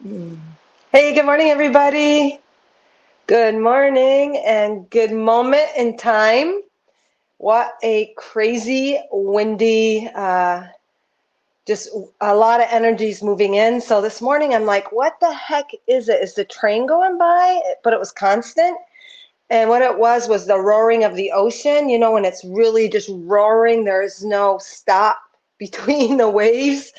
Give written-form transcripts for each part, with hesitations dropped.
Mm. Hey, good morning, everybody. Good morning and good moment in time. What a crazy, windy, just a lot of energies moving in. So this morning I'm like, what the heck is it? Is the train going by? But it was constant. And what it was the roaring of the ocean. You know, when it's really just roaring, there is no stop between the waves.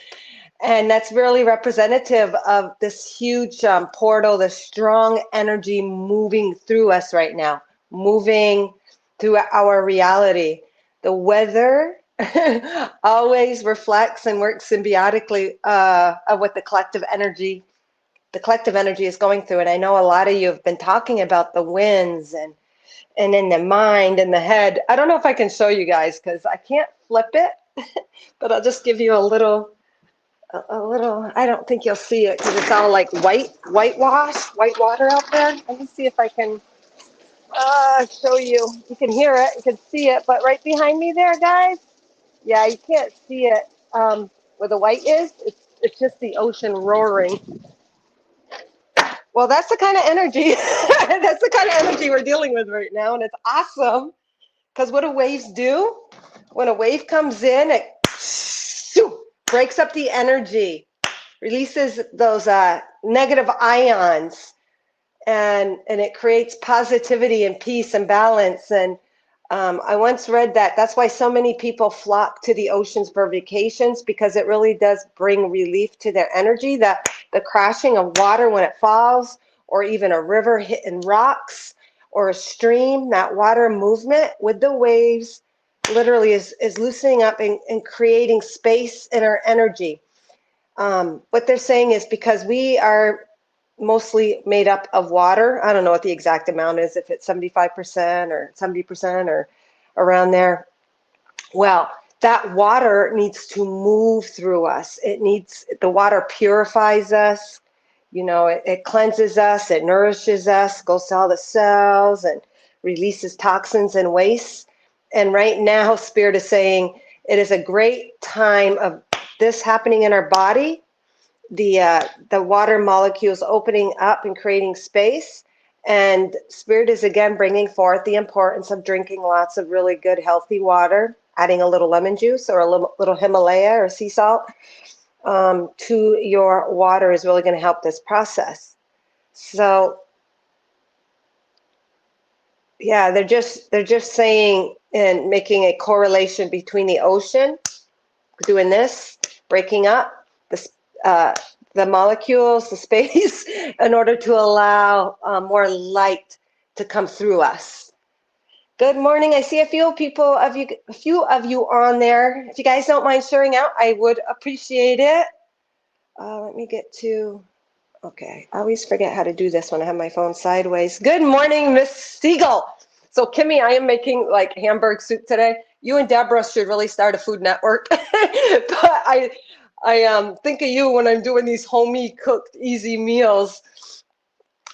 And that's really representative of this huge portal, the strong energy moving through us right now, moving through our reality. The weather always reflects and works symbiotically of what the collective energy is going through. And I know a lot of you have been talking about the winds and in the mind and the head. I don't know if I can show you guys because I can't flip it, but I'll just give you a little. I don't think you'll see it because it's all like white water out there. Let me see if I can show you. You can hear it, you can see it, but right behind me there, guys, yeah, you can't see it. Where the white is, it's just the ocean roaring. Well, that's the kind of energy. That's the kind of energy we're dealing with right now, and it's awesome because what do waves do? When a wave comes in, it breaks up the energy, releases those negative ions, and it creates positivity and peace and balance. And I once read that that's why so many people flock to the oceans for vacations, because it really does bring relief to their energy. That the crashing of water when it falls, or even a river hitting rocks, or a stream, that water movement with the waves literally is loosening up and creating space in our energy. What they're saying is because we are mostly made up of water. I don't know what the exact amount is, if it's 75% or 70% or around there. Well, that water needs to move through us. The water purifies us, it cleanses us, it nourishes us, goes to all the cells and releases toxins and wastes. And right now, Spirit is saying it is a great time of this happening in our body, the water molecules opening up and creating space. And Spirit is again bringing forth the importance of drinking lots of really good, healthy water, adding a little lemon juice or a little Himalaya or sea salt to your water is really going to help this process. So yeah, they're just saying and making a correlation between the ocean doing this, breaking up uh, the molecules, the space, in order to allow more light to come through us. Good morning. I see a few of you on there. If you guys don't mind sharing out, I would appreciate it. Let me get to. Okay, I always forget how to do this when I have my phone sideways. Good morning, Miss Siegel. So Kimmy, I am making like Hamburg soup today. You and Deborah should really start a food network. But I think of you when I'm doing these homey cooked easy meals.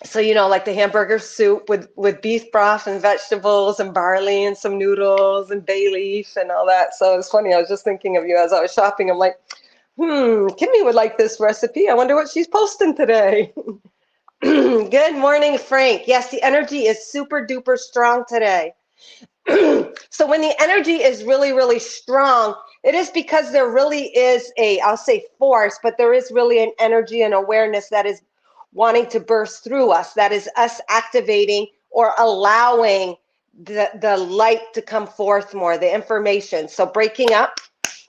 So like the hamburger soup with beef broth and vegetables and barley and some noodles and bay leaf and all that. So it's funny. I was just thinking of you as I was shopping. I'm like, Kimmy would like this recipe. I wonder what she's posting today. Good morning, Frank. Yes, the energy is super duper strong today. So when the energy is really, really strong, it is because there really is I'll say force, but there is really an energy and awareness that is wanting to burst through us. That is us activating or allowing the light to come forth more, the information. So breaking up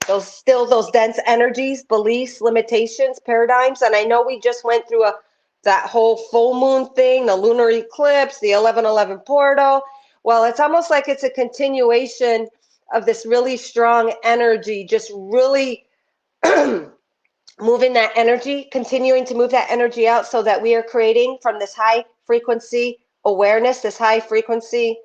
those dense energies, beliefs, limitations, paradigms. And I know we just went through that whole full moon thing, the lunar eclipse, the 1111 portal. Well, it's almost like it's a continuation of this really strong energy, just really moving that energy, continuing to move that energy out so that we are creating from this high frequency awareness, this high frequency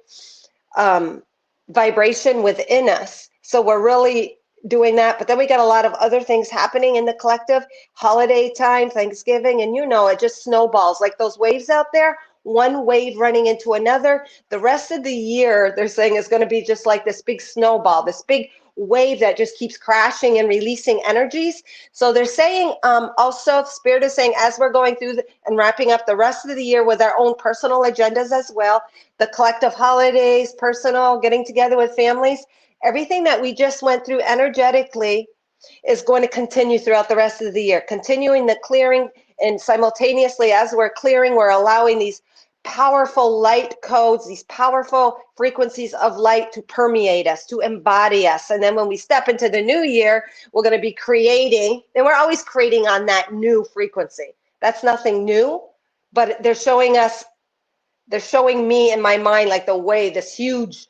vibration within us. So we're really doing that. But then we got a lot of other things happening in the collective, holiday time, Thanksgiving, and it just snowballs like those waves out there, one wave running into another. The rest of the year, they're saying, is going to be just like this big snowball, this big wave that just keeps crashing and releasing energies. So they're saying, also, Spirit is saying, as we're going through and wrapping up the rest of the year with our own personal agendas as well, the collective holidays, personal, getting together with families, everything that we just went through energetically is going to continue throughout the rest of the year, continuing the clearing. And simultaneously, as we're clearing, we're allowing these powerful light codes, these powerful frequencies of light to permeate us, to embody us. And then when we step into the new year, we're going to be creating, and we're always creating on that new frequency. That's nothing new, but they're showing us, they're showing me in my mind like the way, this huge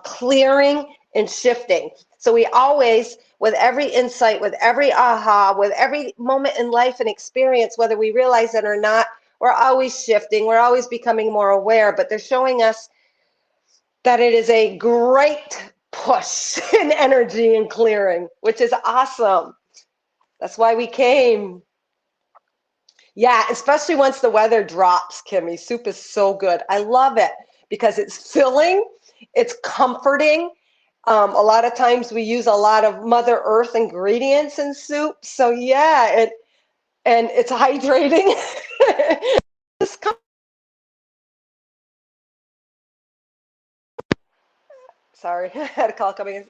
clearing and shifting. So we always, with every insight, with every aha, with every moment in life and experience, whether we realize it or not, we're always shifting. We're always becoming more aware, but they're showing us that it is a great push in energy and clearing, which is awesome. That's why we came. Yeah, especially once the weather drops, Kimmy. Soup is so good. I love it because it's filling, it's comforting. A lot of times we use a lot of Mother Earth ingredients in soup. So yeah, and it's hydrating. Sorry, I had a call coming in.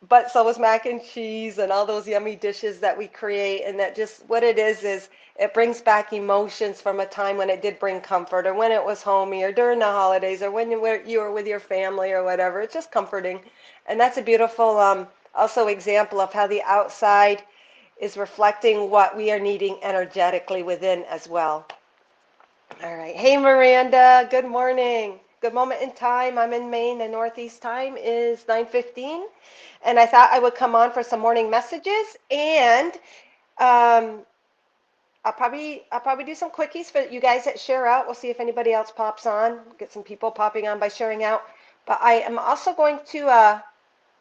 But so was mac and cheese and all those yummy dishes that we create. And that just what it is it brings back emotions from a time when it did bring comfort, or when it was homey, or during the holidays, or when you were with your family or whatever. It's just comforting. And that's a beautiful also example of how the outside is reflecting what we are needing energetically within as well. All right. Hey, Miranda. Good morning. Good moment in time. I'm in Maine. The Northeast time is 9:15, and I thought I would come on for some morning messages, and um, I'll probably do some quickies for you guys that share out. We'll see if anybody else pops on. Get some people popping on by sharing out. But I am also going to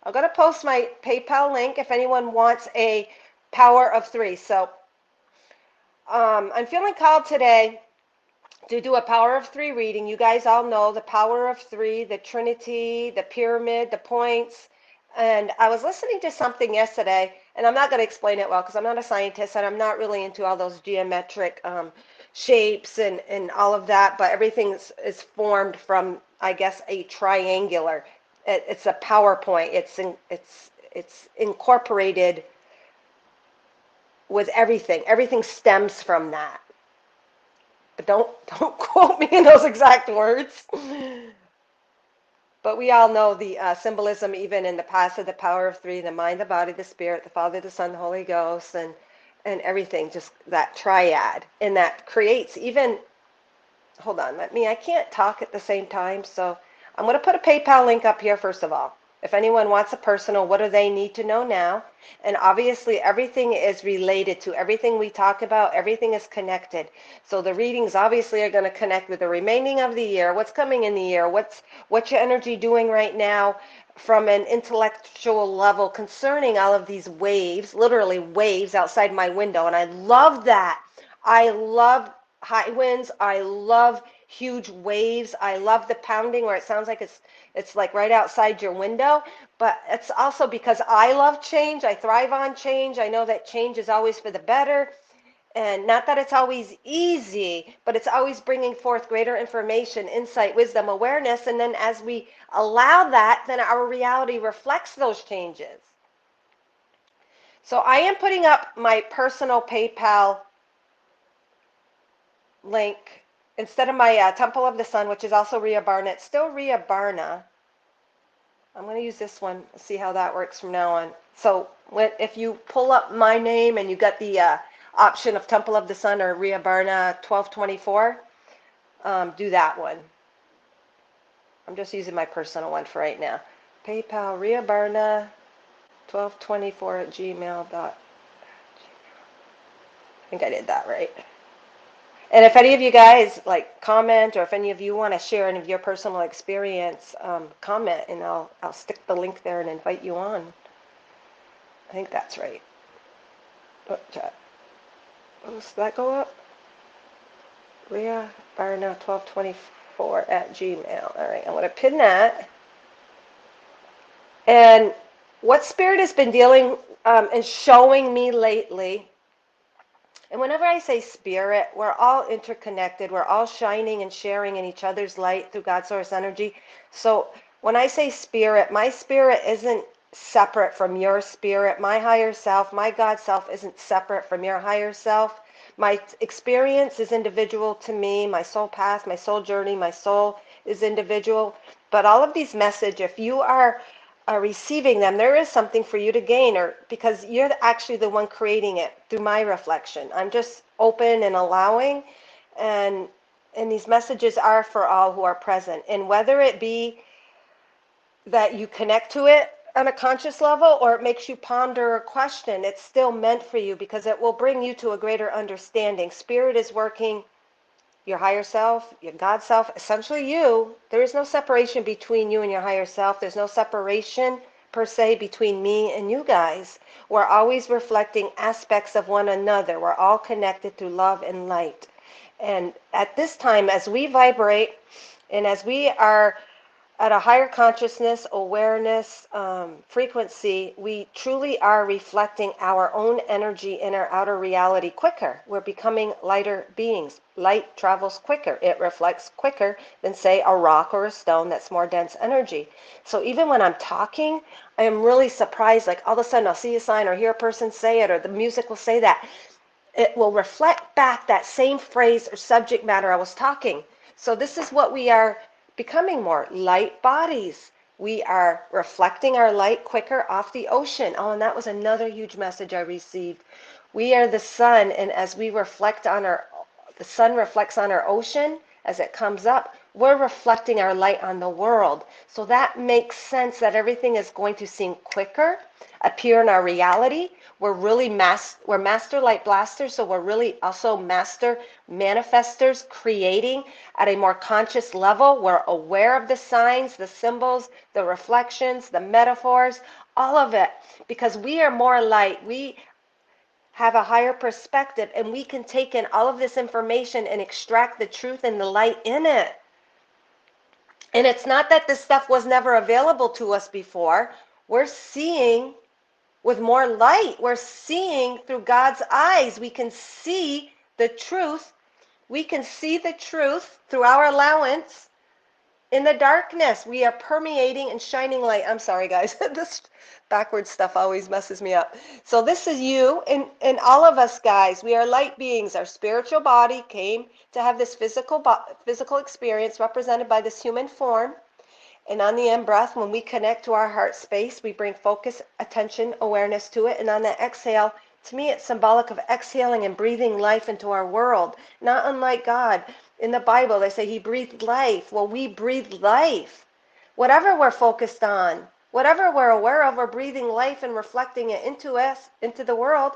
I'm going to post my PayPal link if anyone wants a power of three. So I'm feeling called today to do a power of three reading. You guys all know the power of three, the Trinity, the pyramid, the points. And I was listening to something yesterday, and I'm not going to explain it well because I'm not a scientist and I'm not really into all those geometric shapes and all of that, but everything is formed from, I guess, a triangular. It's a PowerPoint. It's incorporated with everything. Everything stems from that. But don't quote me in those exact words. But we all know the symbolism, even in the past, of the power of three: the mind, the body, the spirit, the Father, the Son, the Holy Ghost, and everything, just that triad. And that creates even, hold on, I can't talk at the same time, so I'm going to put a PayPal link up here first of all. If anyone wants a personal, what do they need to know now? And obviously everything is related to everything we talk about. Everything is connected. So the readings obviously are going to connect with the remaining of the year, what's coming in the year, what's your energy doing right now from an intellectual level concerning all of these waves, literally waves outside my window. And I love that. I love high winds. I love huge waves. I love the pounding where it sounds like it's like right outside your window. But it's also because I love change. I thrive on change. I know that change is always for the better. And not that it's always easy, but it's always bringing forth greater information, insight, wisdom, awareness. And then as we allow that, then our reality reflects those changes. So I am putting up my personal PayPal link instead of my Temple of the Sun, which is also Ria Barna. It's still Ria Barna. I'm going to use this one, see how that works from now on. So if you pull up my name and you got the option of Temple of the Sun or Ria Barna 1224, do that one. I'm just using my personal one for right now. PayPal, Ria Barna 1224 at gmail. I think I did that right. And if any of you guys like comment, or if any of you want to share any of your personal experience, comment, and I'll stick the link there and invite you on. I think that's right. Oh, chat. Oh, does that go up? Ria Barna 1224 at Gmail. All right, I'm going to pin that. And What Spirit has been dealing and showing me lately, and whenever I say spirit, we're all interconnected. We're all shining and sharing in each other's light through God Source energy. So when I say spirit, my spirit isn't separate from your spirit. My higher self, my God self isn't separate from your higher self. My experience is individual to me. My soul path, my soul journey, my soul is individual. But all of these messages, if you are receiving them, there is something for you to gain, or because you're actually the one creating it through my reflection. I'm just open and allowing, and these messages are for all who are present. And whether it be that you connect to it on a conscious level or it makes you ponder or question, it's still meant for you because it will bring you to a greater understanding. Spirit is working, your higher self, your God self, essentially you. There is no separation between you and your higher self. There's no separation per se between me and you guys. We're always reflecting aspects of one another. We're all connected through love and light. And at this time, as we vibrate and as we are at a higher consciousness, awareness, frequency, we truly are reflecting our own energy in our outer reality quicker. We're becoming lighter beings. Light travels quicker. It reflects quicker than, say, a rock or a stone that's more dense energy. So even when I'm talking, I am really surprised. Like all of a sudden I'll see a sign or hear a person say it or the music will say that. It will reflect back that same phrase or subject matter I was talking. So this is what we are becoming, more light bodies. We are reflecting our light quicker off the ocean. Oh, and that was another huge message I received. We are the sun, and as we reflect on the sun reflects on our ocean as it comes up, we're reflecting our light on the world. So that makes sense that everything is going to seem quicker, appear in our reality. We're master light blasters, so we're really also master manifestors, creating at a more conscious level. We're aware of the signs, the symbols, the reflections, the metaphors, all of it, because we are more light. We have a higher perspective, and we can take in all of this information and extract the truth and the light in it. And it's not that this stuff was never available to us before. We're seeing with more light. We're seeing through God's eyes. We can see the truth. We can see the truth through our allowance in the darkness. We are permeating and shining light. I'm sorry, guys. This backwards stuff always messes me up. So this is you and all of us, guys. We are light beings. Our spiritual body came to have this physical experience represented by this human form. And on the in-breath, when we connect to our heart space, we bring focus, attention, awareness to it. And on the exhale, to me, it's symbolic of exhaling and breathing life into our world. Not unlike God. In the Bible, they say he breathed life. Well, we breathe life. Whatever we're focused on, whatever we're aware of, we're breathing life and reflecting it into us, into the world.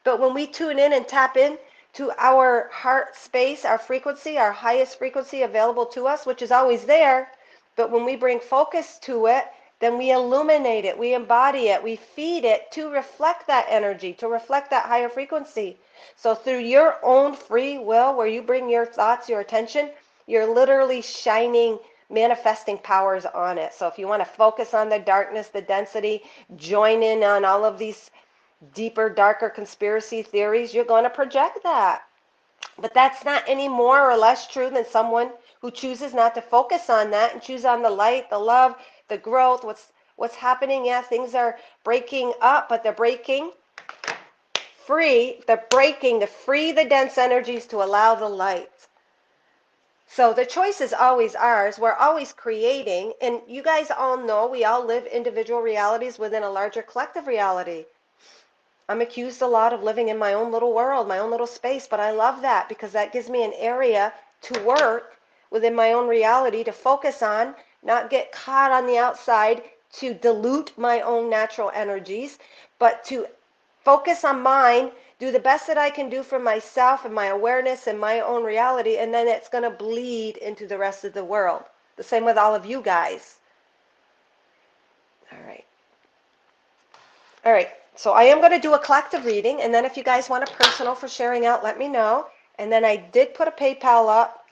But when we tune in and tap in to our heart space, our frequency, our highest frequency available to us, which is always there, but when we bring focus to it, then we illuminate it, we embody it, we feed it to reflect that energy, to reflect that higher frequency. So through your own free will, where you bring your thoughts, your attention, you're literally shining manifesting powers on it. So if you want to focus on the darkness, the density, join in on all of these deeper, darker conspiracy theories, you're going to project that. But that's not any more or less true than someone who chooses not to focus on that and choose on the light, the love, the growth, what's happening. Yeah, things are breaking up, but they're breaking free. They're breaking to free the dense energies to allow the light. So the choice is always ours. We're always creating. And you guys all know we all live individual realities within a larger collective reality. I'm accused a lot of living in my own little world, my own little space, but I love that because that gives me an area to work within my own reality, to focus on, not get caught on the outside, to dilute my own natural energies, but to focus on mine, do the best that I can do for myself and my awareness and my own reality, and then it's going to bleed into the rest of the world. The same with all of you guys. All right. All right. So I am going to do a collective reading, and then if you guys want a personal for sharing out, let me know. And then I did put a PayPal up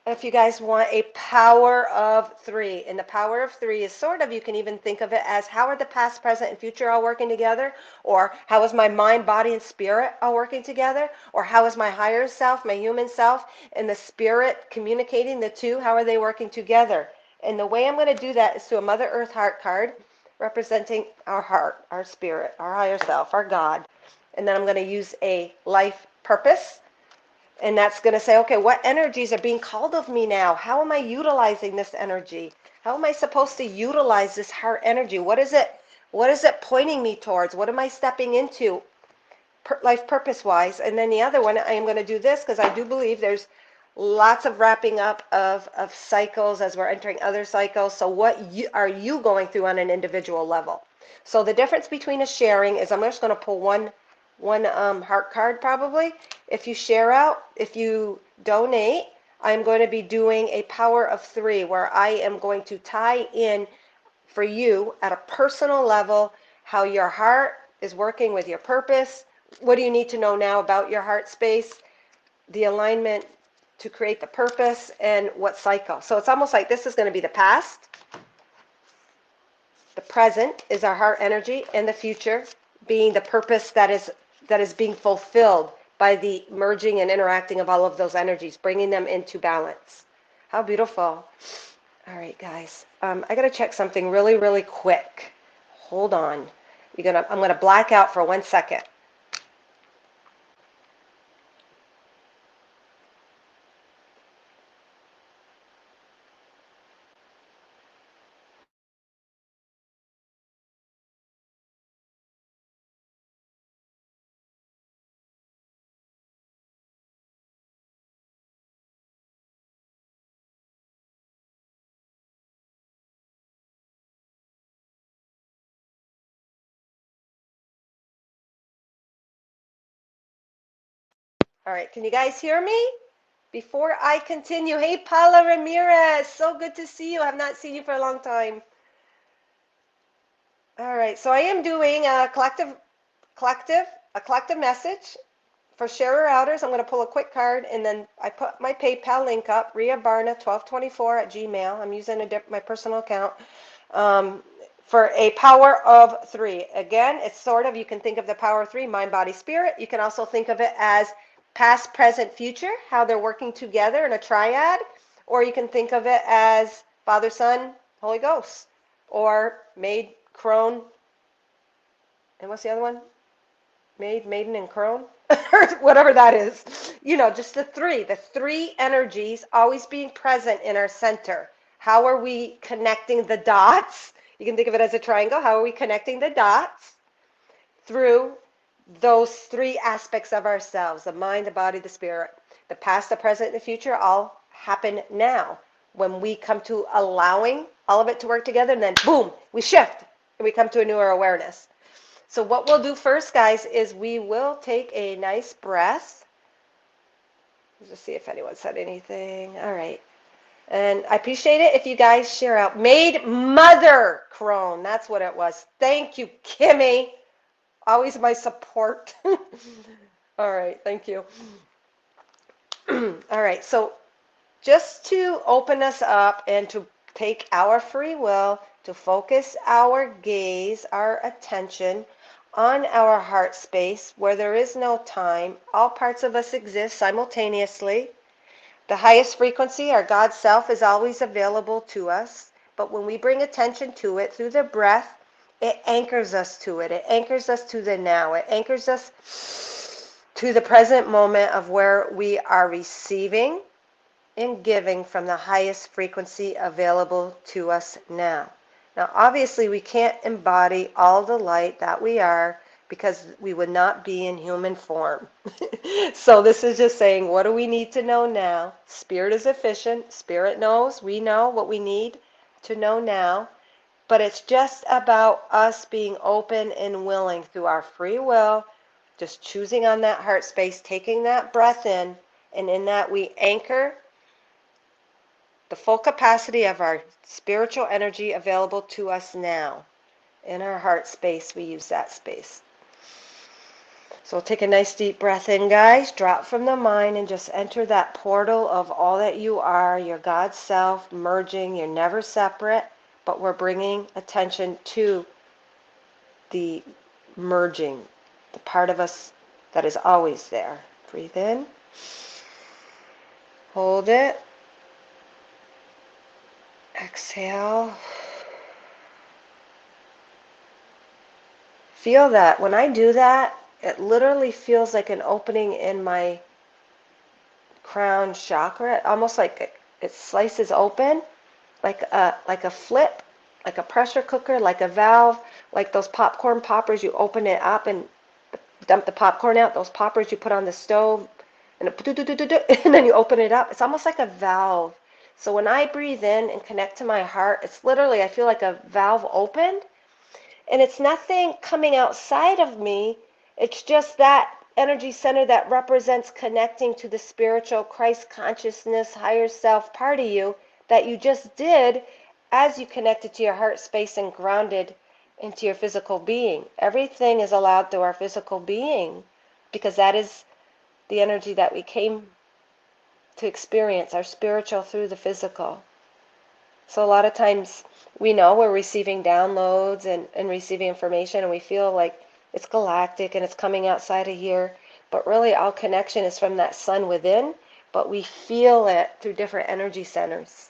if you guys want a power of three. And the power of three is sort of, you can even think of it as how are the past, present, and future all working together? Or how is my mind, body, and spirit all working together? Or how is my higher self, my human self, and the spirit communicating the two? How are they working together? And the way I'm going to do that is through a Mother Earth heart card representing our heart, our spirit, our higher self, our God. And then I'm going to use a life purpose. And that's going to say, okay, what energies are being called of me now? How am I utilizing this energy? How am I supposed to utilize this heart energy? What is it? What is it pointing me towards? What am I stepping into life purpose-wise? And then the other one, I am going to do this because I do believe there's lots of wrapping up of cycles as we're entering other cycles. So what are you going through on an individual level? So the difference between a sharing is I'm just going to pull one heart card probably. If you share out, if you donate, I'm going to be doing a power of three where I am going to tie in for you at a personal level how your heart is working with your purpose. What do you need to know now about your heart space? The alignment to create the purpose and what cycle. So it's almost like this is going to be the past. The present is our heart energy, and the future being the purpose that is being fulfilled by the merging and interacting of all of those energies, bringing them into balance. How beautiful. All right, guys. I got to check something really, really quick. Hold on. I'm going to black out for 1 second. All right, can you guys hear me? Before I continue, hey, Paula Ramirez, so good to see you. I have not seen you for a long time. All right, so I am doing a collective message for sharer outers. I'm going to pull a quick card, and then I put my PayPal link up, riabarna1224 at Gmail. I'm using my personal account for a power of three. Again, it's sort of, you can think of the power of three, mind, body, spirit. You can also think of it as past, present, future, how they're working together in a triad, or you can think of it as Father, Son, Holy Ghost, or maid, crone, and what's the other one? Maid, maiden, and crone, or whatever that is. You know, just the three energies always being present in our center. How are we connecting the dots? You can think of it as a triangle. How are we connecting the dots through those three aspects of ourselves, the mind, the body, the spirit? The past, the present, and the future all happen now when we come to allowing all of it to work together, and then boom, we shift and we come to a newer awareness. So what we'll do first, guys, is we will take a nice breath. Let's just see if anyone said anything. All right. And I appreciate it if you guys share out. Maid Mother Crone. That's what it was. Thank you, Kimmy. Always my support. All right. Thank you. All right. So just to open us up and to take our free will, to focus our gaze, our attention on our heart space where there is no time. All parts of us exist simultaneously. The highest frequency, our God self, is always available to us. But when we bring attention to it through the breath, it anchors us to it. It anchors us to the now. It anchors us to the present moment of where we are receiving and giving from the highest frequency available to us now. Now, obviously, we can't embody all the light that we are because we would not be in human form. So this is just saying, what do we need to know now? Spirit is efficient. Spirit knows. We know what we need to know now. But it's just about us being open and willing through our free will, just choosing on that heart space, taking that breath in, and in that we anchor the full capacity of our spiritual energy available to us now. In our heart space, we use that space. So take a nice deep breath in, guys. Drop from the mind and just enter that portal of all that you are, your God self, merging. You're never separate, but we're bringing attention to the merging, the part of us that is always there. Breathe in. Hold it. Exhale. Feel that. When I do that, it literally feels like an opening in my crown chakra, almost like it slices open, like a flip, like a pressure cooker, like a valve, like those popcorn poppers. You open it up and dump the popcorn out. Those poppers you put on the stove, and and then you open it up. It's almost like a valve. So when I breathe in and connect to my heart, it's literally, I feel like a valve opened, and it's nothing coming outside of me. It's just that energy center that represents connecting to the spiritual Christ consciousness, higher self part of you that you just did as you connected to your heart space and grounded into your physical being. Everything is allowed through our physical being because that is the energy that we came to experience, our spiritual through the physical. So a lot of times we know we're receiving downloads and receiving information, and we feel like it's galactic and it's coming outside of here. But really, all connection is from that sun within, but we feel it through different energy centers.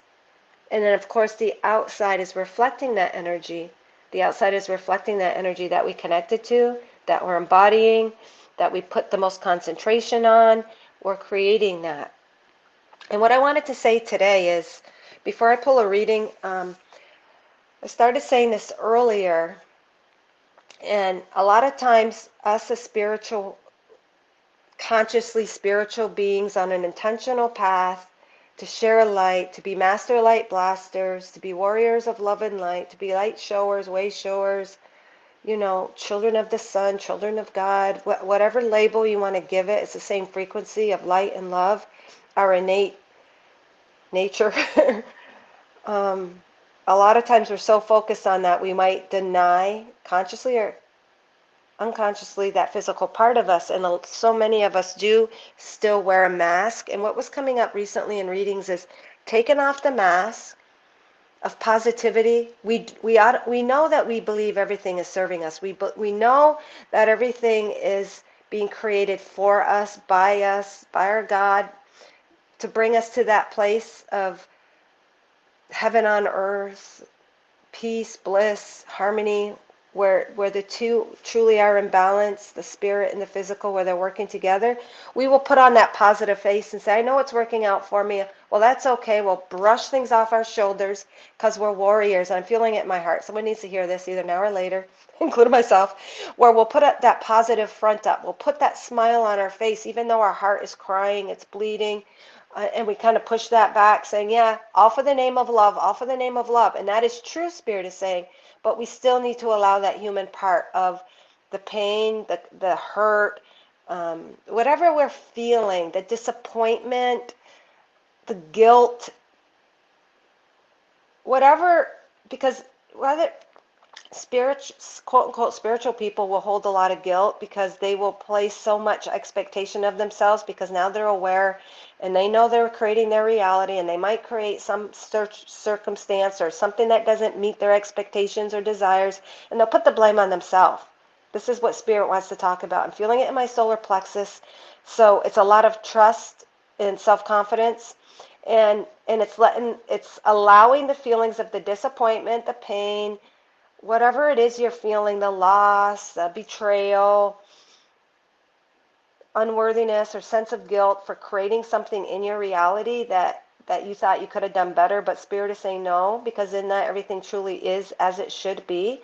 And then, of course, the outside is reflecting that energy. The outside is reflecting that energy that we connected to, that we're embodying, that we put the most concentration on. We're creating that. And what I wanted to say today is, before I pull a reading, I started saying this earlier, and a lot of times us as consciously spiritual beings on an intentional path to share light, to be master light blasters, to be warriors of love and light, to be light showers, way showers, children of the sun, children of God, whatever label you want to give it, it's the same frequency of light and love, our innate nature. A lot of times we're so focused on that we might deny consciously or unconsciously that physical part of us, and so many of us do still wear a mask. And what was coming up recently in readings is taking off the mask of positivity. We know that we believe everything is serving us. We know that everything is being created for us, by our God, to bring us to that place of heaven on earth, peace, bliss, harmony, where the two truly are in balance, the spirit and the physical, where they're working together. We will put on that positive face and say, I know it's working out for me. Well, that's okay. We'll brush things off our shoulders because we're warriors. I'm feeling it in my heart. Someone needs to hear this either now or later, including myself, where we'll put up that positive front up. We'll put that smile on our face, even though our heart is crying, it's bleeding. And we kind of push that back, saying, yeah, all for the name of love, all for the name of love. And that is true, Spirit is saying. But we still need to allow that human part of the pain, the hurt, whatever we're feeling, the disappointment, the guilt, whatever, because whether quote unquote spiritual people will hold a lot of guilt because they will place so much expectation of themselves because now they're aware and they know they're creating their reality, and they might create some circumstance or something that doesn't meet their expectations or desires, and they'll put the blame on themselves. This is what Spirit wants to talk about. I'm feeling it in my solar plexus. So it's a lot of trust and self-confidence, and it's allowing the feelings of the disappointment, the pain, whatever it is you're feeling, the loss, the betrayal, unworthiness, or sense of guilt for creating something in your reality that you thought you could have done better, but Spirit is saying no, because in that everything truly is as it should be.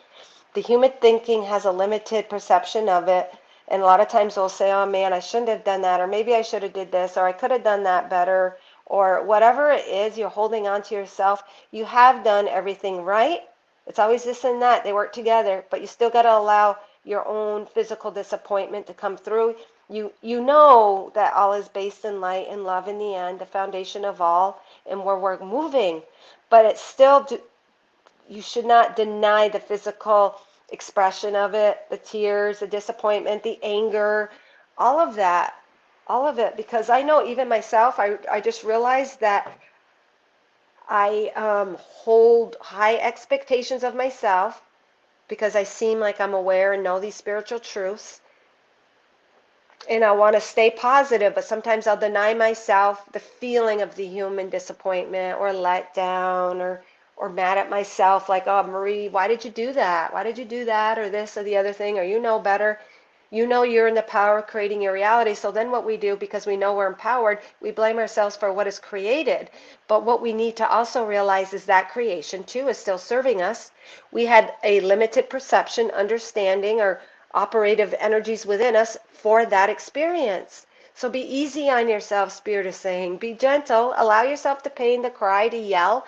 The human thinking has a limited perception of it, and a lot of times we'll say, oh man, I shouldn't have done that, or maybe I should have did this, or I could have done that better, or whatever it is you're holding on to yourself. You have done everything right. It's always this and that. They work together, but you still got to allow your own physical disappointment to come through. You know that all is based in light and love in the end, the foundation of all, and where we're moving. But it's still, you should not deny the physical expression of it, the tears, the disappointment, the anger, all of that, all of it, because I know even myself, I just realized that I hold high expectations of myself because I seem like I'm aware and know these spiritual truths. And I want to stay positive, but sometimes I'll deny myself the feeling of the human disappointment or letdown or mad at myself, like, oh, Marie, why did you do that? Why did you do that? Or this or the other thing, or you know better. You know you're in the power of creating your reality. So then what we do, because we know we're empowered, we blame ourselves for what is created. But what we need to also realize is that creation too is still serving us. We had a limited perception, understanding, or operative energies within us for that experience. So be easy on yourself, Spirit is saying. Be gentle. Allow yourself the pain, the cry, to yell.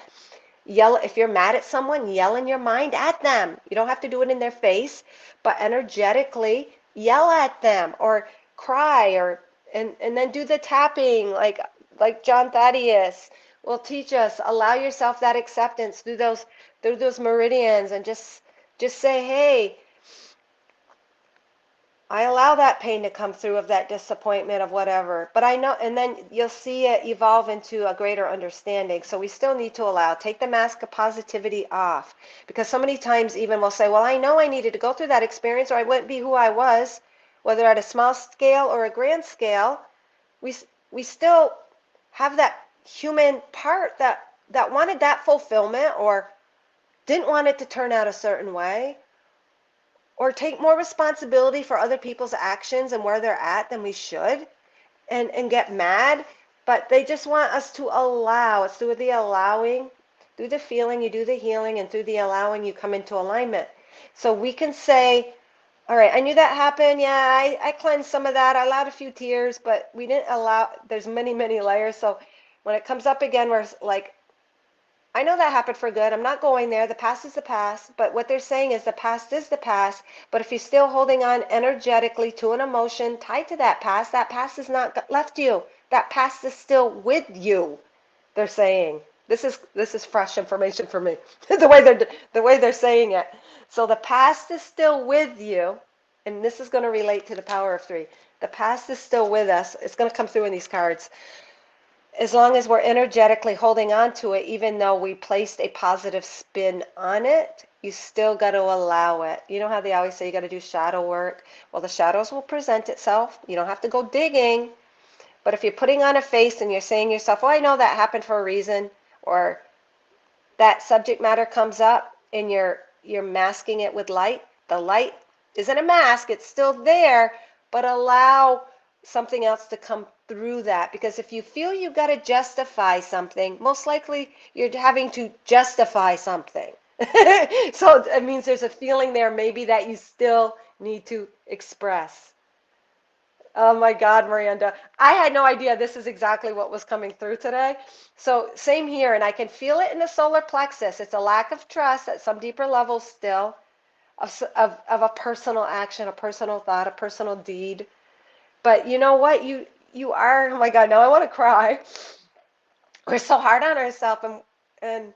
Yell if you're mad at someone, yell in your mind at them. You don't have to do it in their face, but energetically yell at them or cry and then do the tapping like John Thaddeus will teach us. Allow yourself that acceptance through those meridians and just say, hey, I allow that pain to come through of that disappointment of whatever, but I know, and then you'll see it evolve into a greater understanding. So we still need to allow, take the mask of positivity off, because so many times even we'll say, well, I know I needed to go through that experience or I wouldn't be who I was, whether at a small scale or a grand scale. We, we still have that human part that wanted that fulfillment or didn't want it to turn out a certain way, or take more responsibility for other people's actions and where they're at than we should, and get mad. But they just want us to allow. It's through the allowing, through the feeling you do the healing, and through the allowing you come into alignment. So we can say, all right, I knew that happened. Yeah, I cleansed some of that. I allowed a few tears, but we didn't allow. There's many, many layers. So when it comes up again, we're like, I know that happened for good. I'm not going there. The past is the past. But what they're saying is the past is the past. But if you're still holding on energetically to an emotion tied to that past is not left you. That past is still with you. They're saying this is fresh information for me. The way they're saying it. So the past is still with you, and this is going to relate to the power of three. The past is still with us. It's going to come through in these cards as long as we're energetically holding on to it, even though we placed a positive spin on it, you still got to allow it. You know how they always say you got to do shadow work? Well, the shadows will present itself. You don't have to go digging. But if you're putting on a face and you're saying to yourself, oh, I know that happened for a reason, or that subject matter comes up and you're masking it with light, the light isn't a mask, it's still there, but allow something else to come through that. Because if you feel you've got to justify something, most likely you're having to justify something. So it means there's a feeling there maybe that you still need to express. Oh my God, Miranda. I had no idea this is exactly what was coming through today. So same here, and I can feel it in the solar plexus. It's a lack of trust at some deeper levels still of a personal action, a personal thought, a personal deed. But you know what? You are, oh my God, now I want to cry. We're so hard on ourselves, and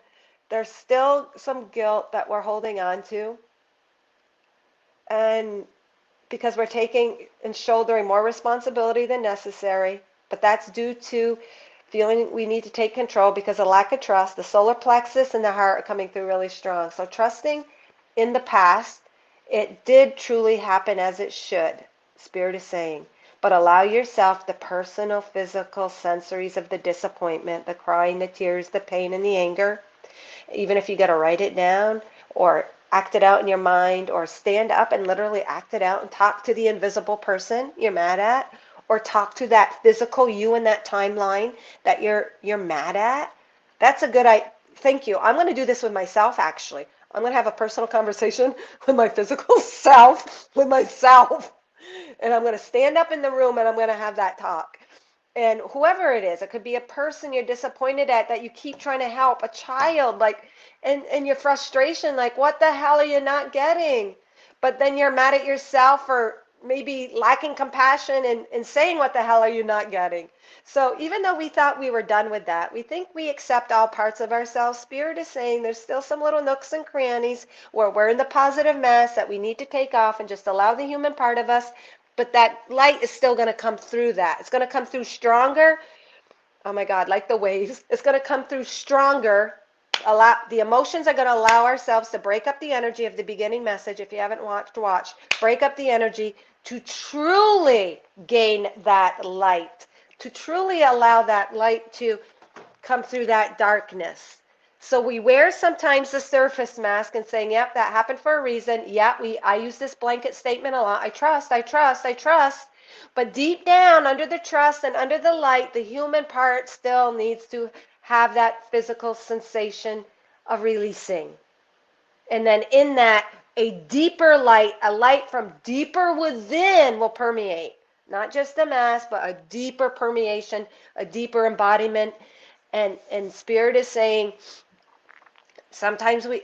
there's still some guilt that we're holding on to. And because we're taking and shouldering more responsibility than necessary, but that's due to feeling we need to take control because of lack of trust. The solar plexus and the heart are coming through really strong. So trusting in the past, it did truly happen as it should, Spirit is saying. But allow yourself the personal, physical sensories of the disappointment, the crying, the tears, the pain, and the anger. Even if you got to write it down or act it out in your mind, or stand up and literally act it out and talk to the invisible person you're mad at, or talk to that physical you in that timeline that you're mad at. That's a good idea. Thank you. I'm going to do this with myself, actually. I'm going to have a personal conversation with my physical self, with myself. And I'm going to stand up in the room and I'm going to have that talk. And whoever it is, it could be a person you're disappointed at that you keep trying to help, a child, like, and your frustration, like, what the hell are you not getting? But then you're mad at yourself for maybe lacking compassion and saying, what the hell are you not getting? So even though we thought we were done with that, we think we accept all parts of ourselves. Spirit is saying there's still some little nooks and crannies where we're in the positive mass that we need to take off and just allow the human part of us but that light is still going to come through that. It's going to come through stronger. Oh my God, like the waves. It's going to come through stronger. The emotions are going to allow ourselves to break up the energy of the beginning message. If you haven't watch. Break up the energy to truly gain that light, to truly allow that light to come through that darkness. So we wear sometimes the surface mask and saying, yep, that happened for a reason. Yeah, I use this blanket statement a lot. I trust, I trust, I trust. But deep down, under the trust and under the light, the human part still needs to have that physical sensation of releasing. And then in that, a deeper light, a light from deeper within will permeate. Not just the mask, but a deeper permeation, a deeper embodiment. And Spirit is saying, sometimes we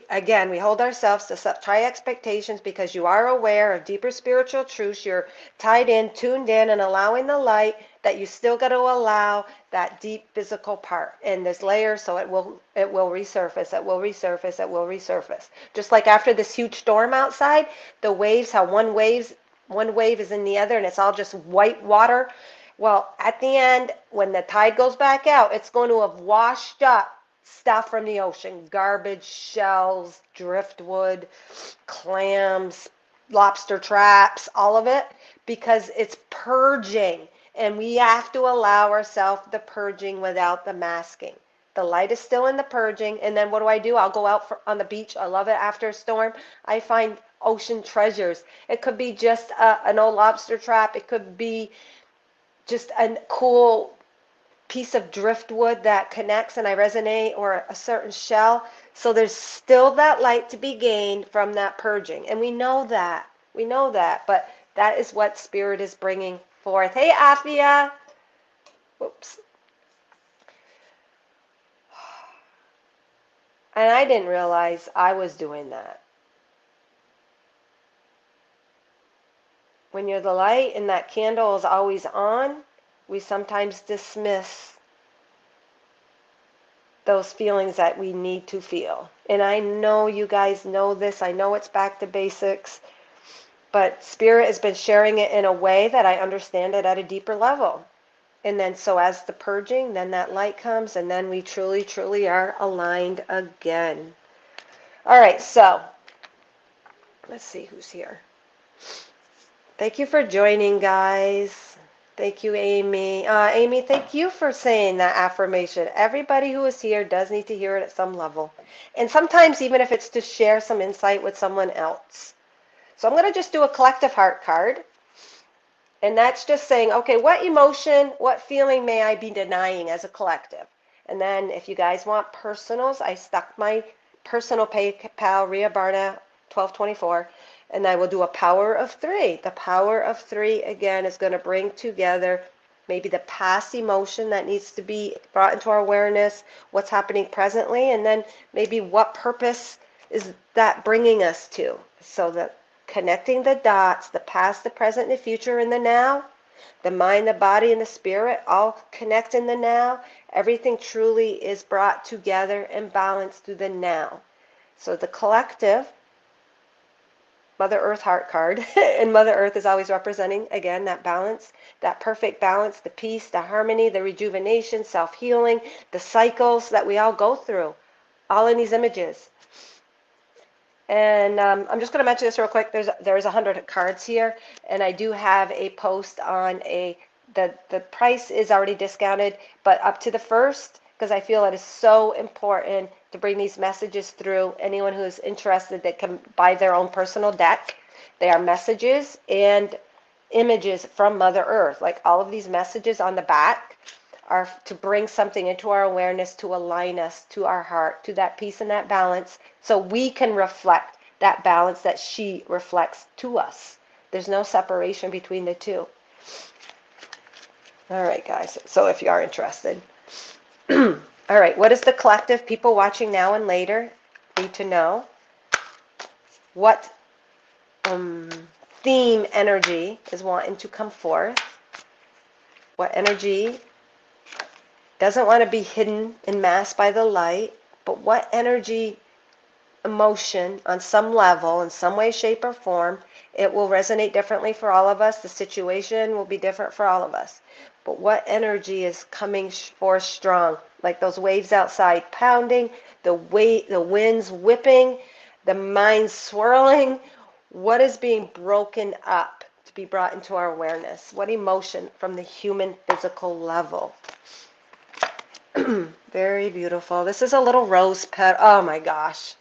hold ourselves to such high expectations because you are aware of deeper spiritual truths. You're tied in, tuned in, and allowing the light, that you still got to allow that deep physical part in this layer, so it will resurface, it will resurface, it will resurface. Just like after this huge storm outside, the waves, how one wave is in the other and it's all just white water. Well, at the end, when the tide goes back out, it's going to have washed up stuff from the ocean, garbage, shells, driftwood, clams, lobster traps, all of it, because it's purging. And we have to allow ourselves the purging without the masking. The light is still in the purging. And then what do? I'll go out on the beach. I love it after a storm. I find ocean treasures. It could be just an old lobster trap. It could be just a cool piece of driftwood that connects and I resonate, or a certain shell. So there's still that light to be gained from that purging. And we know that. We know that. But that is what Spirit is bringing forth. Hey, Afia. Whoops. And I didn't realize I was doing that. When you're the light and that candle is always on, we sometimes dismiss those feelings that we need to feel. And I know you guys know this. I know it's back to basics. But Spirit has been sharing it in a way that I understand it at a deeper level. And then so as the purging, then that light comes, and then we truly, truly are aligned again. All right, so let's see who's here. Thank you for joining, guys. Thank you, Amy. Amy, thank you for saying that affirmation. Everybody who is here does need to hear it at some level. And sometimes even if it's to share some insight with someone else. So I'm going to just do a collective heart card. And that's just saying, okay, what emotion, what feeling may I be denying as a collective? And then if you guys want personals, I stuck my personal PayPal, Ria Barna, 1224. And I will do a power of 3. The power of 3, again, is going to bring together maybe the past emotion that needs to be brought into our awareness, what's happening presently, and then maybe what purpose is that bringing us to. So that connecting the dots, the past, the present, and the future in the now, the mind, the body, and the spirit all connect in the now. Everything truly is brought together and balanced through the now. So the collective, Mother Earth heart card, and Mother Earth is always representing, again, that balance, that perfect balance, the peace, the harmony, the rejuvenation, self-healing, the cycles that we all go through, all in these images. And I'm just going to mention this real quick. There's 100 cards here, and I do have a post on the price is already discounted, but up to the 1st, because I feel it is so important to bring these messages through. Anyone who is interested, that can buy their own personal deck. They are messages and images from Mother Earth. Like all of these messages on the back are to bring something into our awareness, to align us to our heart, to that peace and that balance, so we can reflect that balance that she reflects to us. There's no separation between the two. All right, guys. So if you are interested. All right, what does the collective, people watching now and later, need to know? What theme energy is wanting to come forth? What energy doesn't want to be hidden and masked by the light? But what energy emotion on some level, in some way, shape, or form. It will resonate differently for all of us. The situation will be different for all of us. But what energy is coming forth strong? Like those waves outside pounding, the winds whipping, the mind swirling. What is being broken up to be brought into our awareness? What emotion from the human physical level? Very beautiful. This is a little rose petal. Oh my gosh.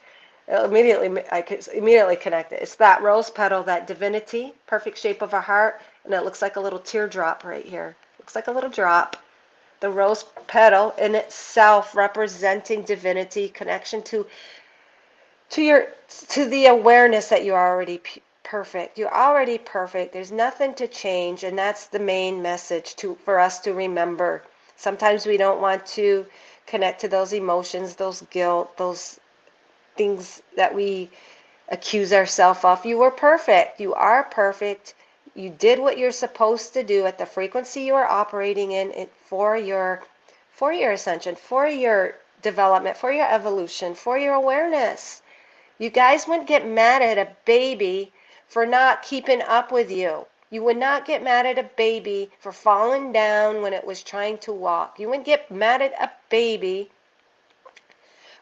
I could immediately connect it. It's that rose petal, that divinity, perfect shape of a heart, and it looks like a little teardrop right here. Looks like a little drop. The rose petal in itself representing divinity, connection to the awareness that you're already perfect. You're already perfect. There's nothing to change, and that's the main message for us to remember. Sometimes we don't want to connect to those emotions, those guilt, those things that we accuse ourselves of. You were perfect. You are perfect. You did what you're supposed to do at the frequency you are operating in for your ascension, for your development, for your evolution, for your awareness. You guys wouldn't get mad at a baby for not keeping up with you. You would not get mad at a baby for falling down when it was trying to walk. You wouldn't get mad at a baby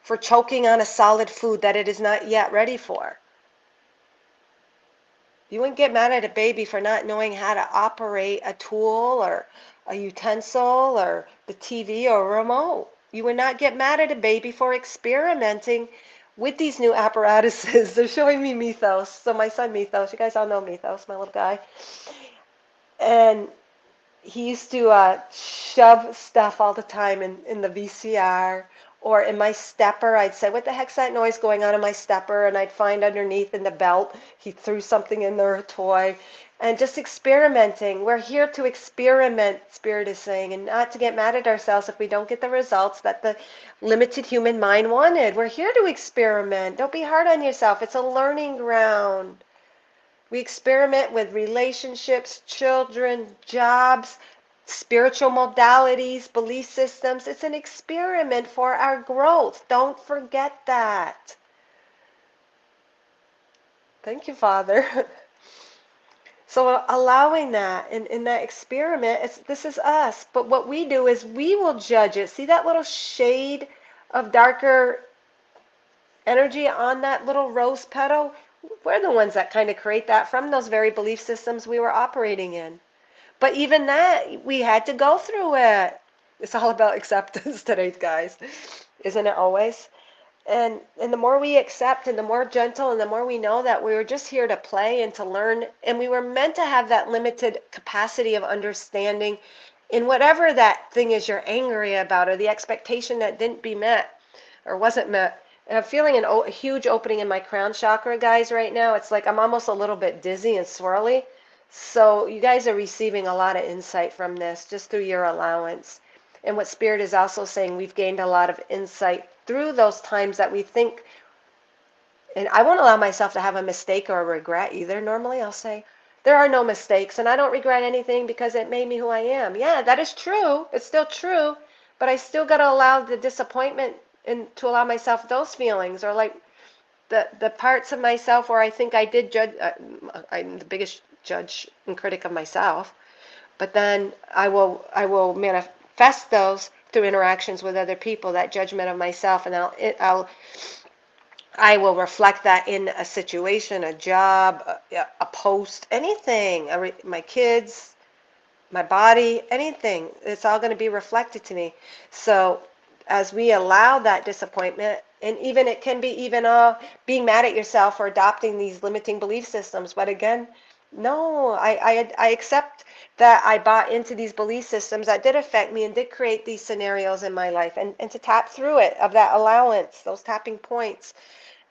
for choking on a solid food that it is not yet ready for. You wouldn't get mad at a baby for not knowing how to operate a tool or a utensil or the TV or a remote. You would not get mad at a baby for experimenting with these new apparatuses. They're showing me Mythos. So my son Mythos, you guys all know Mythos, my little guy. And he used to shove stuff all the time in the VCR or in my stepper. I'd say, what the heck's that noise going on in my stepper? And I'd find underneath in the belt, he threw something in there, a toy. And just experimenting. We're here to experiment, Spirit is saying, and not to get mad at ourselves if we don't get the results that the limited human mind wanted. We're here to experiment. Don't be hard on yourself. It's a learning ground. We experiment with relationships, children, jobs, spiritual modalities, belief systems. It's an experiment for our growth. Don't forget that. Thank you, Father. So allowing that in that experiment, this is us. But what we do is we will judge it. See that little shade of darker energy on that little rose petal? We're the ones that kind of create that from those very belief systems we were operating in. But even that, we had to go through it. It's all about acceptance today, guys. Isn't it always? And the more we accept and the more gentle and the more we know that we were just here to play and to learn, and we were meant to have that limited capacity of understanding in whatever that thing is you're angry about or the expectation that didn't be met or wasn't met. And I'm feeling a huge opening in my crown chakra, guys, right now. It's like I'm almost a little bit dizzy and swirly. So you guys are receiving a lot of insight from this just through your allowance. And what Spirit is also saying, we've gained a lot of insight through those times that we think, and I won't allow myself to have a mistake or a regret either. Normally I'll say, there are no mistakes and I don't regret anything because it made me who I am. Yeah, that is true. It's still true. But I still got to allow the disappointment and to allow myself those feelings, or like the parts of myself where I think I did judge. I'm the biggest judge and critic of myself. But then I will manifest those through interactions with other people, that judgment of myself, and I will reflect that in a situation, a job, a post, anything, my kids, my body, anything. It's all going to be reflected to me. So as we allow that disappointment, and even it can be even being mad at yourself or adopting these limiting belief systems. But again, no, I accept that I bought into these belief systems that did affect me and did create these scenarios in my life, and to tap through it, of that allowance, those tapping points.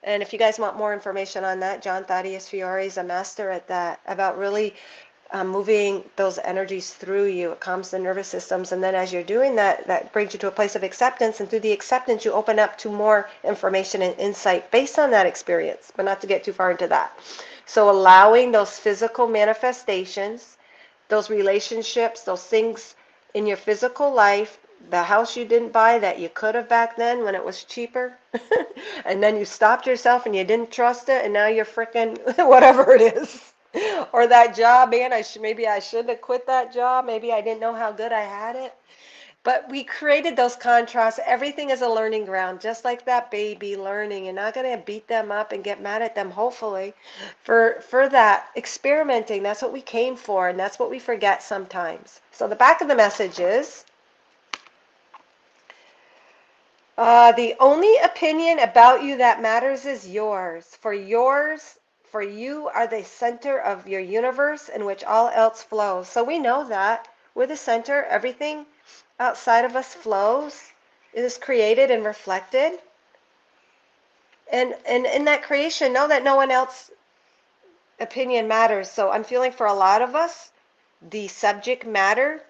And if you guys want more information on that, John Thaddeus Fiore is a master at that, about really moving those energies through you. It calms the nervous systems, and then as you're doing that, that brings you to a place of acceptance, and through the acceptance you open up to more information and insight based on that experience, but not to get too far into that. So allowing those physical manifestations, those relationships, those things in your physical life the house you didn't buy that you could have back then when it was cheaper, and then you stopped yourself and you didn't trust it, and now you're freaking whatever it is. Or that job, man, maybe I shouldn't have quit that job. Maybe I didn't know how good I had it. But we created those contrasts. Everything is a learning ground, just like that baby learning. You're not going to beat them up and get mad at them, hopefully, for that experimenting. That's what we came for, and that's what we forget sometimes. So the back of the message is, the only opinion about you that matters is yours. For you are the center of your universe in which all else flows. So we know that we're the center. Everything outside of us flows. It is created and reflected. And in that creation, know that no one else's opinion matters. So I'm feeling for a lot of us, the subject matter,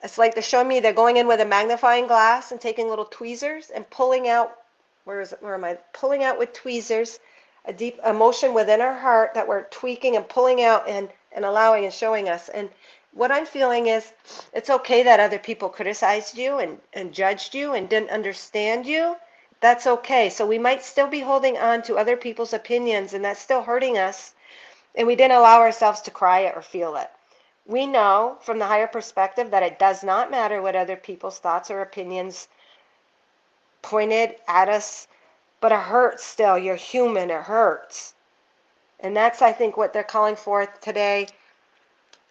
it's like they're showing me they're going in with a magnifying glass and taking little tweezers and pulling out, where am I? Pulling out with tweezers a deep emotion within our heart that we're tweaking and pulling out and allowing and showing us. And what I'm feeling is it's okay that other people criticized you and judged you and didn't understand you. That's okay. So we might still be holding on to other people's opinions, and that's still hurting us, and we didn't allow ourselves to cry it or feel it. We know from the higher perspective that it does not matter what other people's thoughts or opinions pointed at us, but it hurts still. You're human. It hurts. And that's, I think, what they're calling forth today.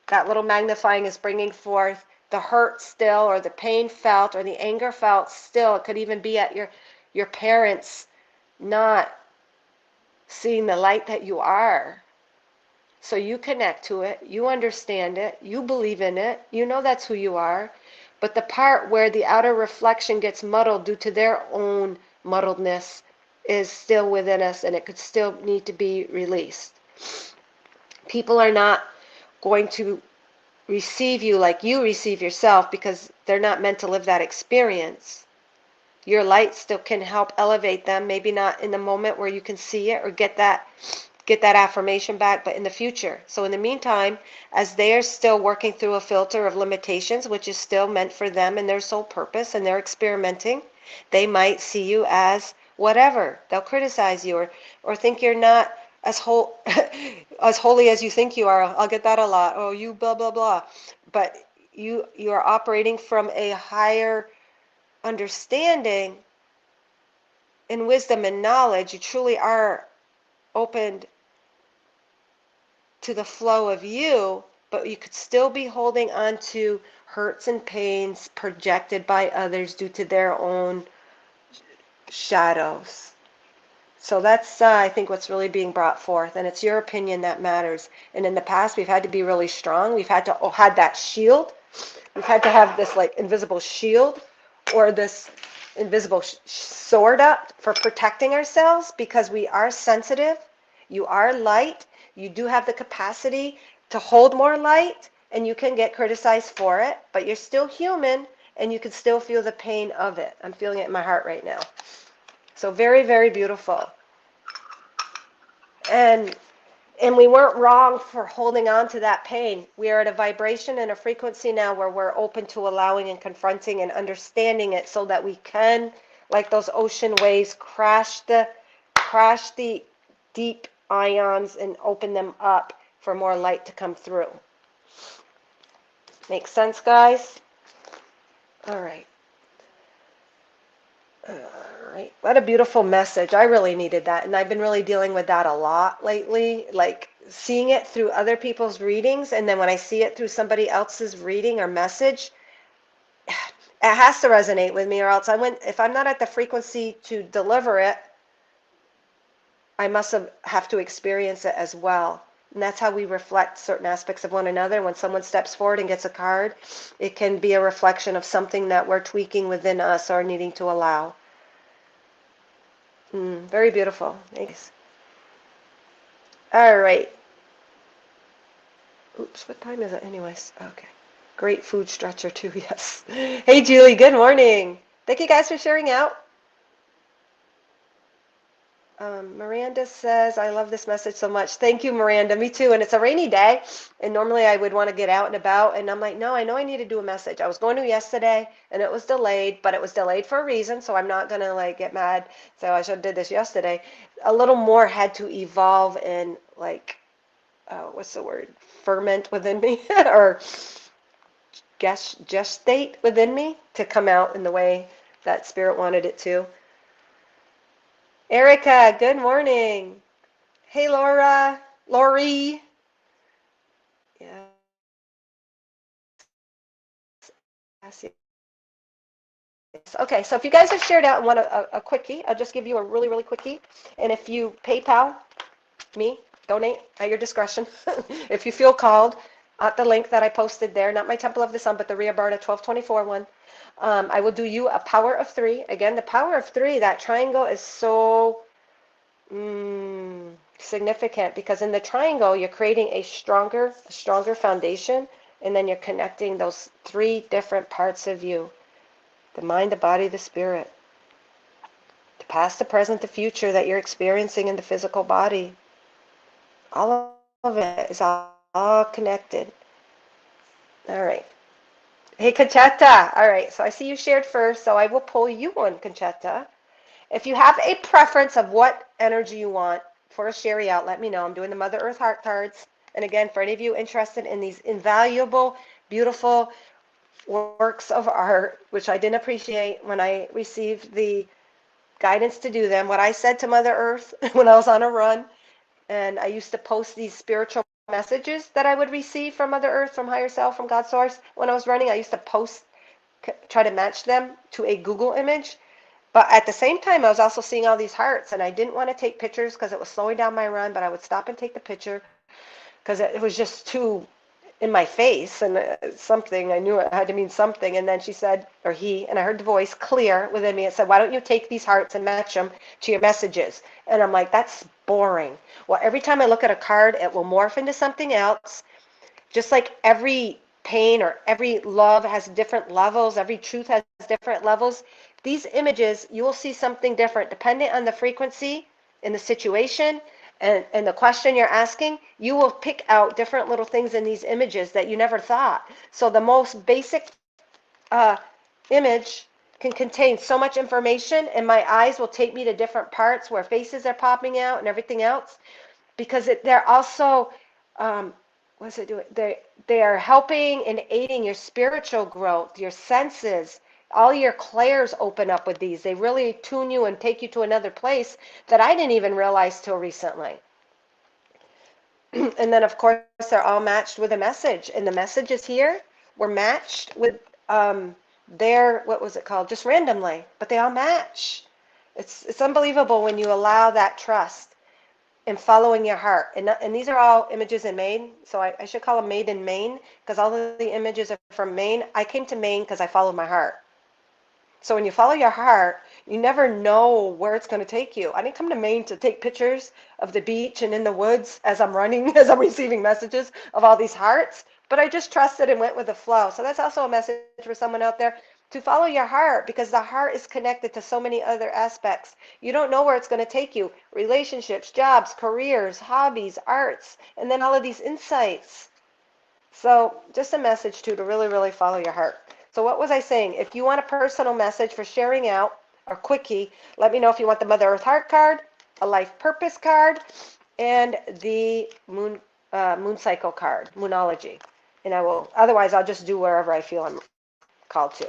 That little magnifying is bringing forth the hurt still, or the pain felt, or the anger felt still. It could even be at your parents not seeing the light that you are. So you connect to it, you understand it, you believe in it, you know that's who you are. But the part where the outer reflection gets muddled due to their own muddledness is still within us, and it could still need to be released. People are not going to receive you like you receive yourself, because they're not meant to live that experience. Your light still can help elevate them, maybe not in the moment where you can see it or get that affirmation back, but in the future. So in the meantime, as they are still working through a filter of limitations, which is still meant for them and their sole purpose, and they're experimenting, they might see you as whatever. They'll criticize you or think you're not as as holy as you think you are. I'll get that a lot. Oh, you blah, blah, blah. But you are operating from a higher understanding and wisdom and knowledge. You truly are opened to the flow of you, but you could still be holding on to hurts and pains projected by others due to their own shadows. So that's, I think, what's really being brought forth, and it's your opinion that matters. And in the past, we've had to be really strong. We've had to had that shield. We've had to have this like invisible shield or this invisible sword up for protecting ourselves, because we are sensitive. You are light. You do have the capacity to hold more light, and you can get criticized for it, but you're still human, and you can still feel the pain of it. I'm feeling it in my heart right now. So very, very beautiful. And we weren't wrong for holding on to that pain. We are at a vibration and a frequency now where we're open to allowing and confronting and understanding it, so that we can, like those ocean waves, crash the deep ions and open them up for more light to come through. Make sense, guys? All right. What a beautiful message. I really needed that, and I've been really dealing with that a lot lately, like seeing it through other people's readings, and then when I see it through somebody else's reading or message, it has to resonate with me, or else if I'm not at the frequency to deliver it, I must have to experience it as well. And that's how we reflect certain aspects of one another. When someone steps forward and gets a card, it can be a reflection of something that we're tweaking within us or needing to allow. Very beautiful. Thanks. All right. Oops, what time is it anyways? Okay. Great food stretcher too, yes. Hey, Julie, good morning. Thank you guys for sharing out. Miranda says, I love this message so much. Thank you, Miranda. Me too. And it's a rainy day. And normally I would want to get out and about. And I'm like, no, I know I need to do a message. I was going to yesterday and it was delayed, but it was delayed for a reason. So I'm not going to like get mad. So I should have did this yesterday. A little more had to evolve and like, what's the word? Ferment within me or gestate within me to come out in the way that spirit wanted it to. Erica, good morning. Hey, Lori. Yes, yes. Okay, so if you guys have shared out and want a quickie, I'll just give you a really, really quickie. And if you PayPal me, donate at your discretion. If you feel called, at the link that I posted there, not my Temple of the Sun, but the Ria Barda 1224 one, I will do you a power of 3. Again, the power of 3, that triangle is so significant because in the triangle, you're creating a stronger foundation, and then you're connecting those 3 different parts of you: the mind, the body, the spirit, the past, the present, the future that you're experiencing in the physical body. All of it is all connected. All right. Hey, Conchetta. All right. So I see you shared first, so I will pull you one, Conchetta. If you have a preference of what energy you want for a share out, let me know. I'm doing the Mother Earth Heart cards. And again, for any of you interested in these invaluable, beautiful works of art, which I didn't appreciate when I received the guidance to do them, what I said to Mother Earth when I was on a run, and I used to post these spiritual messages that I would receive from Mother Earth, from Higher Self, from God Source. When I was running, I used to post, try to match them to a Google image. But at the same time, I was also seeing all these hearts, and I didn't want to take pictures because it was slowing down my run, but I would stop and take the picture because it was just too in my face, and something, I knew it had to mean something. And then she said, or he, and I heard the voice clear within me. It said, why don't you take these hearts and match them to your messages? And I'm like, that's boring. Well, every time I look at a card, it will morph into something else. Just like every pain or every love has different levels, every truth has different levels. These images, you will see something different depending on the frequency in the situation and the question you're asking. You will pick out different little things in these images that you never thought. So the most basic image can contain so much information, and my eyes will take me to different parts where faces are popping out and everything else, because they're also what's it doing? They are helping and aiding your spiritual growth, your senses. All your clairs open up with these. They really tune you and take you to another place that I didn't even realize till recently. And then, of course, they're all matched with a message. And the messages here were matched with their, what was it called? Just randomly. But they all match. It's unbelievable when you allow that trust and following your heart. And these are all images in Maine, so I should call them made in Maine, because all of the images are from Maine. I came to Maine because I followed my heart. So when you follow your heart, you never know where it's going to take you. I didn't come to Maine to take pictures of the beach and in the woods as I'm running, as I'm receiving messages of all these hearts, but I just trusted and went with the flow. So that's also a message for someone out there, to follow your heart, because the heart is connected to so many other aspects. You don't know where it's going to take you. Relationships, jobs, careers, hobbies, arts, and then all of these insights. So just a message to really, really follow your heart. So what was I saying? If you want a personal message for sharing out or quickie, let me know if you want the Mother Earth Heart card, a Life Purpose card, and the Moon Cycle card, Moonology. And I will, otherwise I'll just do wherever I feel I'm called to.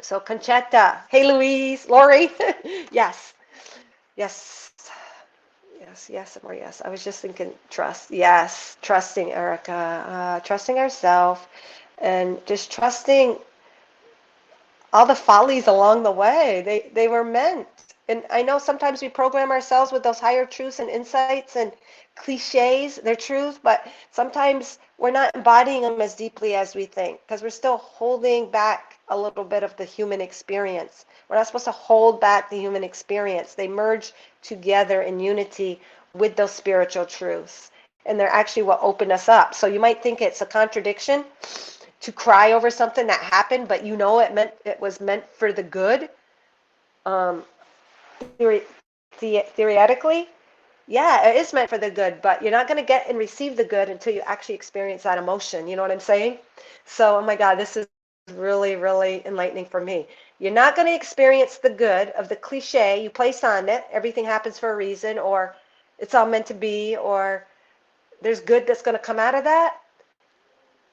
So Conchetta, hey Louise, Lori, yes, yes, yes, more yes. I was just thinking trust, yes, trusting Erica, trusting ourselves, and just trusting all the follies along the way. They were meant. And I know sometimes we program ourselves with those higher truths and insights and cliches, they're truth, but sometimes we're not embodying them as deeply as we think, because we're still holding back a little bit of the human experience. We're not supposed to hold back the human experience. They merge together in unity with those spiritual truths. And they're actually what open us up. So you might think it's a contradiction to cry over something that happened, but it was meant for the good. theoretically, yeah, it is meant for the good, but you're not going to get and receive the good until you actually experience that emotion. You know what I'm saying? So, oh my God, this is really, really enlightening for me. You're not going to experience the good of the cliche you place on it. Everything happens for a reason, or it's all meant to be, or there's good that's going to come out of that.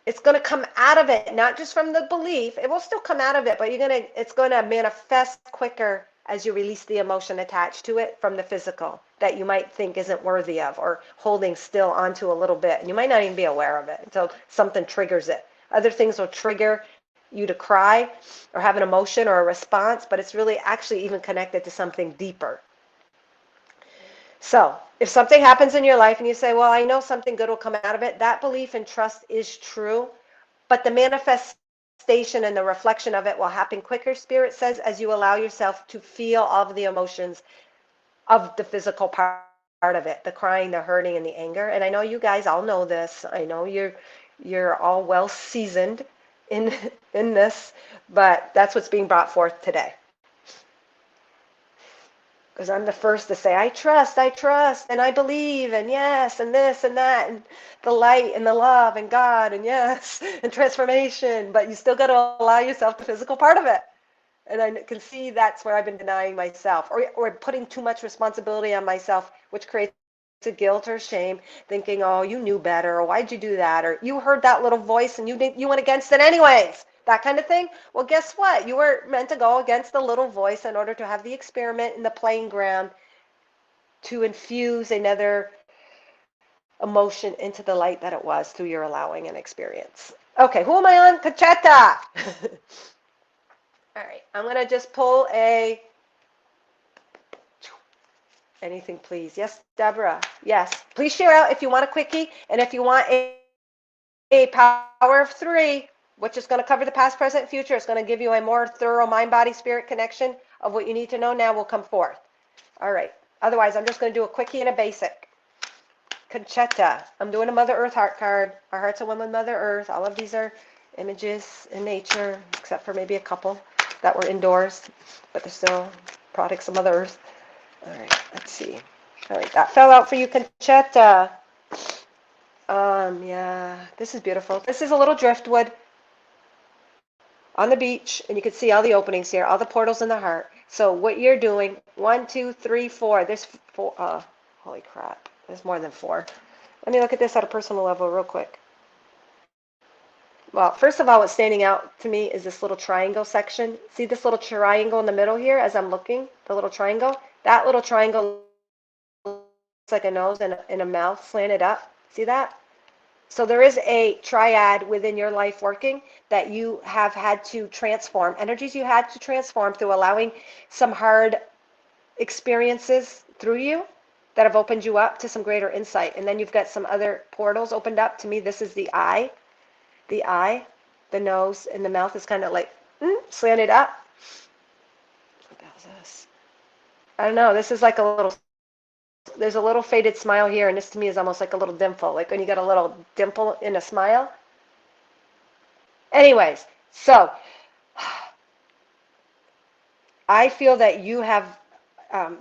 It's going to come out of it, not just from the belief. It will still come out of it, but it's going to manifest quicker as you release the emotion attached to it from the physical that you might think isn't worthy of, or holding still onto a little bit. And you might not even be aware of it until something triggers it. Other things will trigger you to cry or have an emotion or a response, but it's really actually even connected to something deeper. So if something happens in your life and you say, well, I know something good will come out of it, that belief and trust is true, but the manifestation and the reflection of it will happen quicker, Spirit says, as you allow yourself to feel all of the emotions of the physical part of it, the crying, the hurting, and the anger. And I know you guys all know this. I know you're all well seasoned in this, but that's what's being brought forth today. Because I'm the first to say, I trust, and I believe, and yes, and this and that, and the light and the love and God, and yes, and transformation. But you still got to allow yourself the physical part of it. And I can see that's where I've been denying myself, or putting too much responsibility on myself, which creates a guilt or shame, thinking, oh, you knew better, or why'd you do that, or you heard that little voice and you went against it anyways. That kind of thing. Well, guess what? You were meant to go against the little voice in order to have the experiment in the playing ground to infuse another emotion into the light that it was through your allowing and experience. Okay, who am I on? Cacheta. All right, I'm going to just pull anything, please. Yes, Deborah. Yes. Please share out if you want a quickie, and if you want a power of 3, which is going to cover the past, present, future. It's going to give you a more thorough mind, body, spirit connection of what you need to know now will come forth. All right. Otherwise, I'm just going to do a quickie and a basic. Conchetta. I'm doing a Mother Earth heart card. Our hearts are one with Mother Earth. All of these are images in nature, except for maybe a couple that were indoors, but they're still products of Mother Earth. All right. Let's see. All right. That fell out for you, Conchetta. Yeah, this is beautiful. This is a little driftwood on the beach, and you can see all the openings here, all the portals in the heart. So what you're doing, 1, 2, 3, 4. There's 4. Holy crap. There's more than 4. Let me look at this at a personal level real quick. Well, first of all, what's standing out to me is this little triangle section. See this little triangle in the middle here as I'm looking? The little triangle? That little triangle looks like a nose and a mouth slanted up. See that? So there is a triad within your life working that you have had to transform, energies you had to transform through allowing some hard experiences through you that have opened you up to some greater insight. And then you've got some other portals opened up. To me, this is the eye, the nose, and the mouth is kind of like slanted up. What the hell is this? I don't know. This is like a little, there's a little faded smile here, and this to me is almost like a little dimple, like when you got a little dimple in a smile. Anyways, so I feel that you have,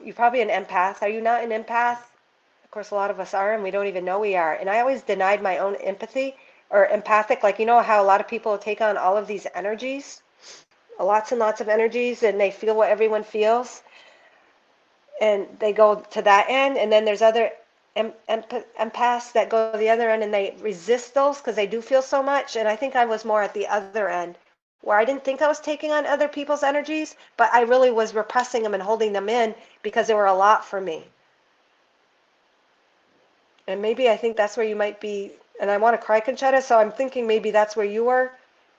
you're probably an empath. Are you not an empath? Of course, a lot of us are, and we don't even know we are. And I always denied my own empathy or empathic. Like, you know how a lot of people take on all of these energies, lots and lots of energies, and they feel what everyone feels. And they go to that end, and then there's other empaths that go to the other end, and they resist those because they do feel so much. And I think I was more at the other end, where I didn't think I was taking on other people's energies, but I really was repressing them and holding them in because they were a lot for me. And maybe I think that's where you might be, and I want to cry, Conchetta, so I'm thinking maybe that's where you were.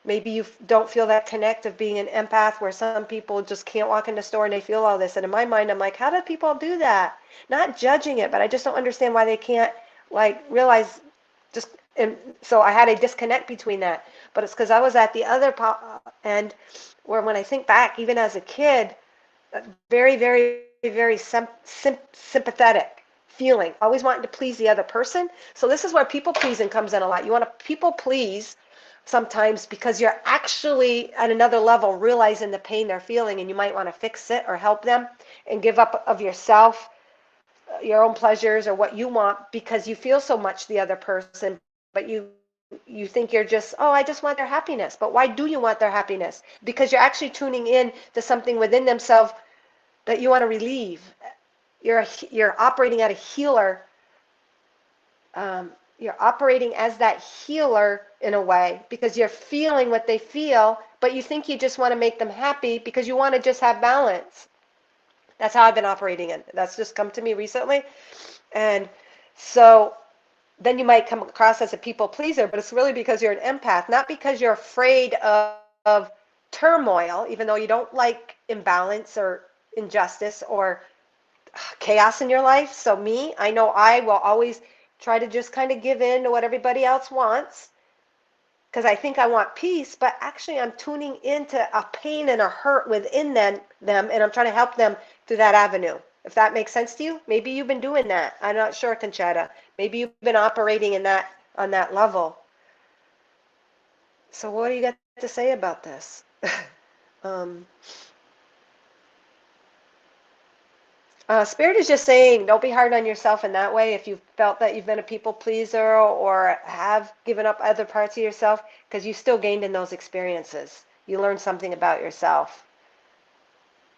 Maybe you don't feel that connect of being an empath, where some people just can't walk in the store and they feel all this. And in my mind, I'm like, how do people do that? Not judging it, but I just don't understand why they can't like realize just. And so I had a disconnect between that. But it's because I was at the other end, where when I think back, even as a kid, very, very, very sympathetic feeling, always wanting to please the other person. So this is where people pleasing comes in a lot. You want to people please sometimes because you're actually at another level realizing the pain they're feeling, and you might want to fix it or help them and give up of yourself your own pleasures or what you want because you feel so much the other person, but you think you're just, oh, I just want their happiness. But why do you want their happiness? Because you're actually tuning in to something within themselves that you want to relieve. You're operating at a healer. You're operating as that healer in a way because you're feeling what they feel, but you think you just want to make them happy because you want to just have balance. That's how I've been operating it. That's just come to me recently. And so then you might come across as a people pleaser, but it's really because you're an empath, not because you're afraid of turmoil, even though you don't like imbalance or injustice or chaos in your life. So me, I know I will always try to just kind of give in to what everybody else wants because I think I want peace, but actually I'm tuning into a pain and a hurt within them, and I'm trying to help them through that avenue. If that makes sense to you, maybe you've been doing that. I'm not sure, Conchetta. Maybe you've been operating in that on that level. So what do you got to say about this? Spirit is just saying, don't be hard on yourself in that way if you've felt that you've been a people pleaser or have given up other parts of yourself, because you still gained in those experiences. You learned something about yourself.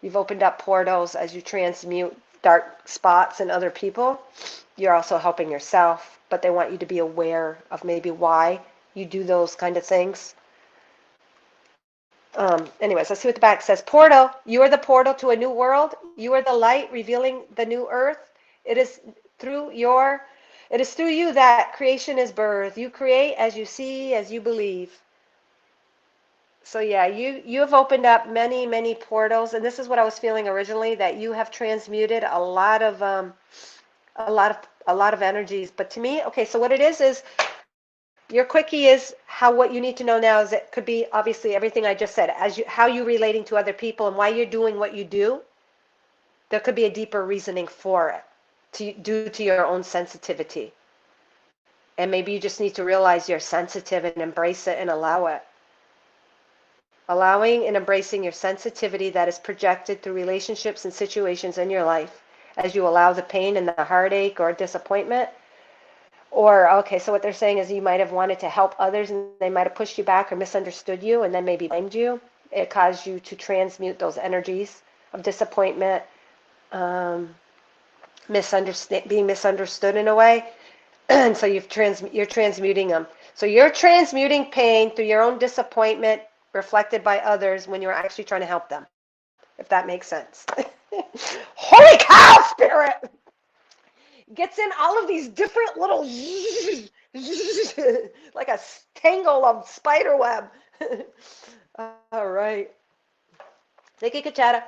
You've opened up portals as you transmute dark spots in other people. You're also helping yourself, but they want you to be aware of maybe why you do those kind of things. Anyways, let's see what the back says. Portal, you are the portal to a new world. You are the light revealing the new earth. It is through you that creation is birthed. You create as you see, as you believe. So yeah, you have opened up many, many portals, and this is what I was feeling originally, that you have transmuted a lot of energies. But to me, okay, so what it is your quickie is what you need to know now is it could be obviously everything I just said, how you relating to other people and why you're doing what you do. There could be a deeper reasoning for it, due to your own sensitivity. And maybe you just need to realize you're sensitive and embrace it and allow it. Allowing and embracing your sensitivity that is projected through relationships and situations in your life as you allow the pain and the heartache or disappointment. Or, okay, so what they're saying is you might have wanted to help others and they might have pushed you back or misunderstood you and then maybe blamed you. It caused you to transmute those energies of disappointment, being misunderstood in a way. And so you're transmuting them. So you're transmuting pain through your own disappointment reflected by others when you're actually trying to help them, if that makes sense. Holy cow, Spirit! Gets in all of these different little like a tangle of spider web. All right. Thank you, Kachata.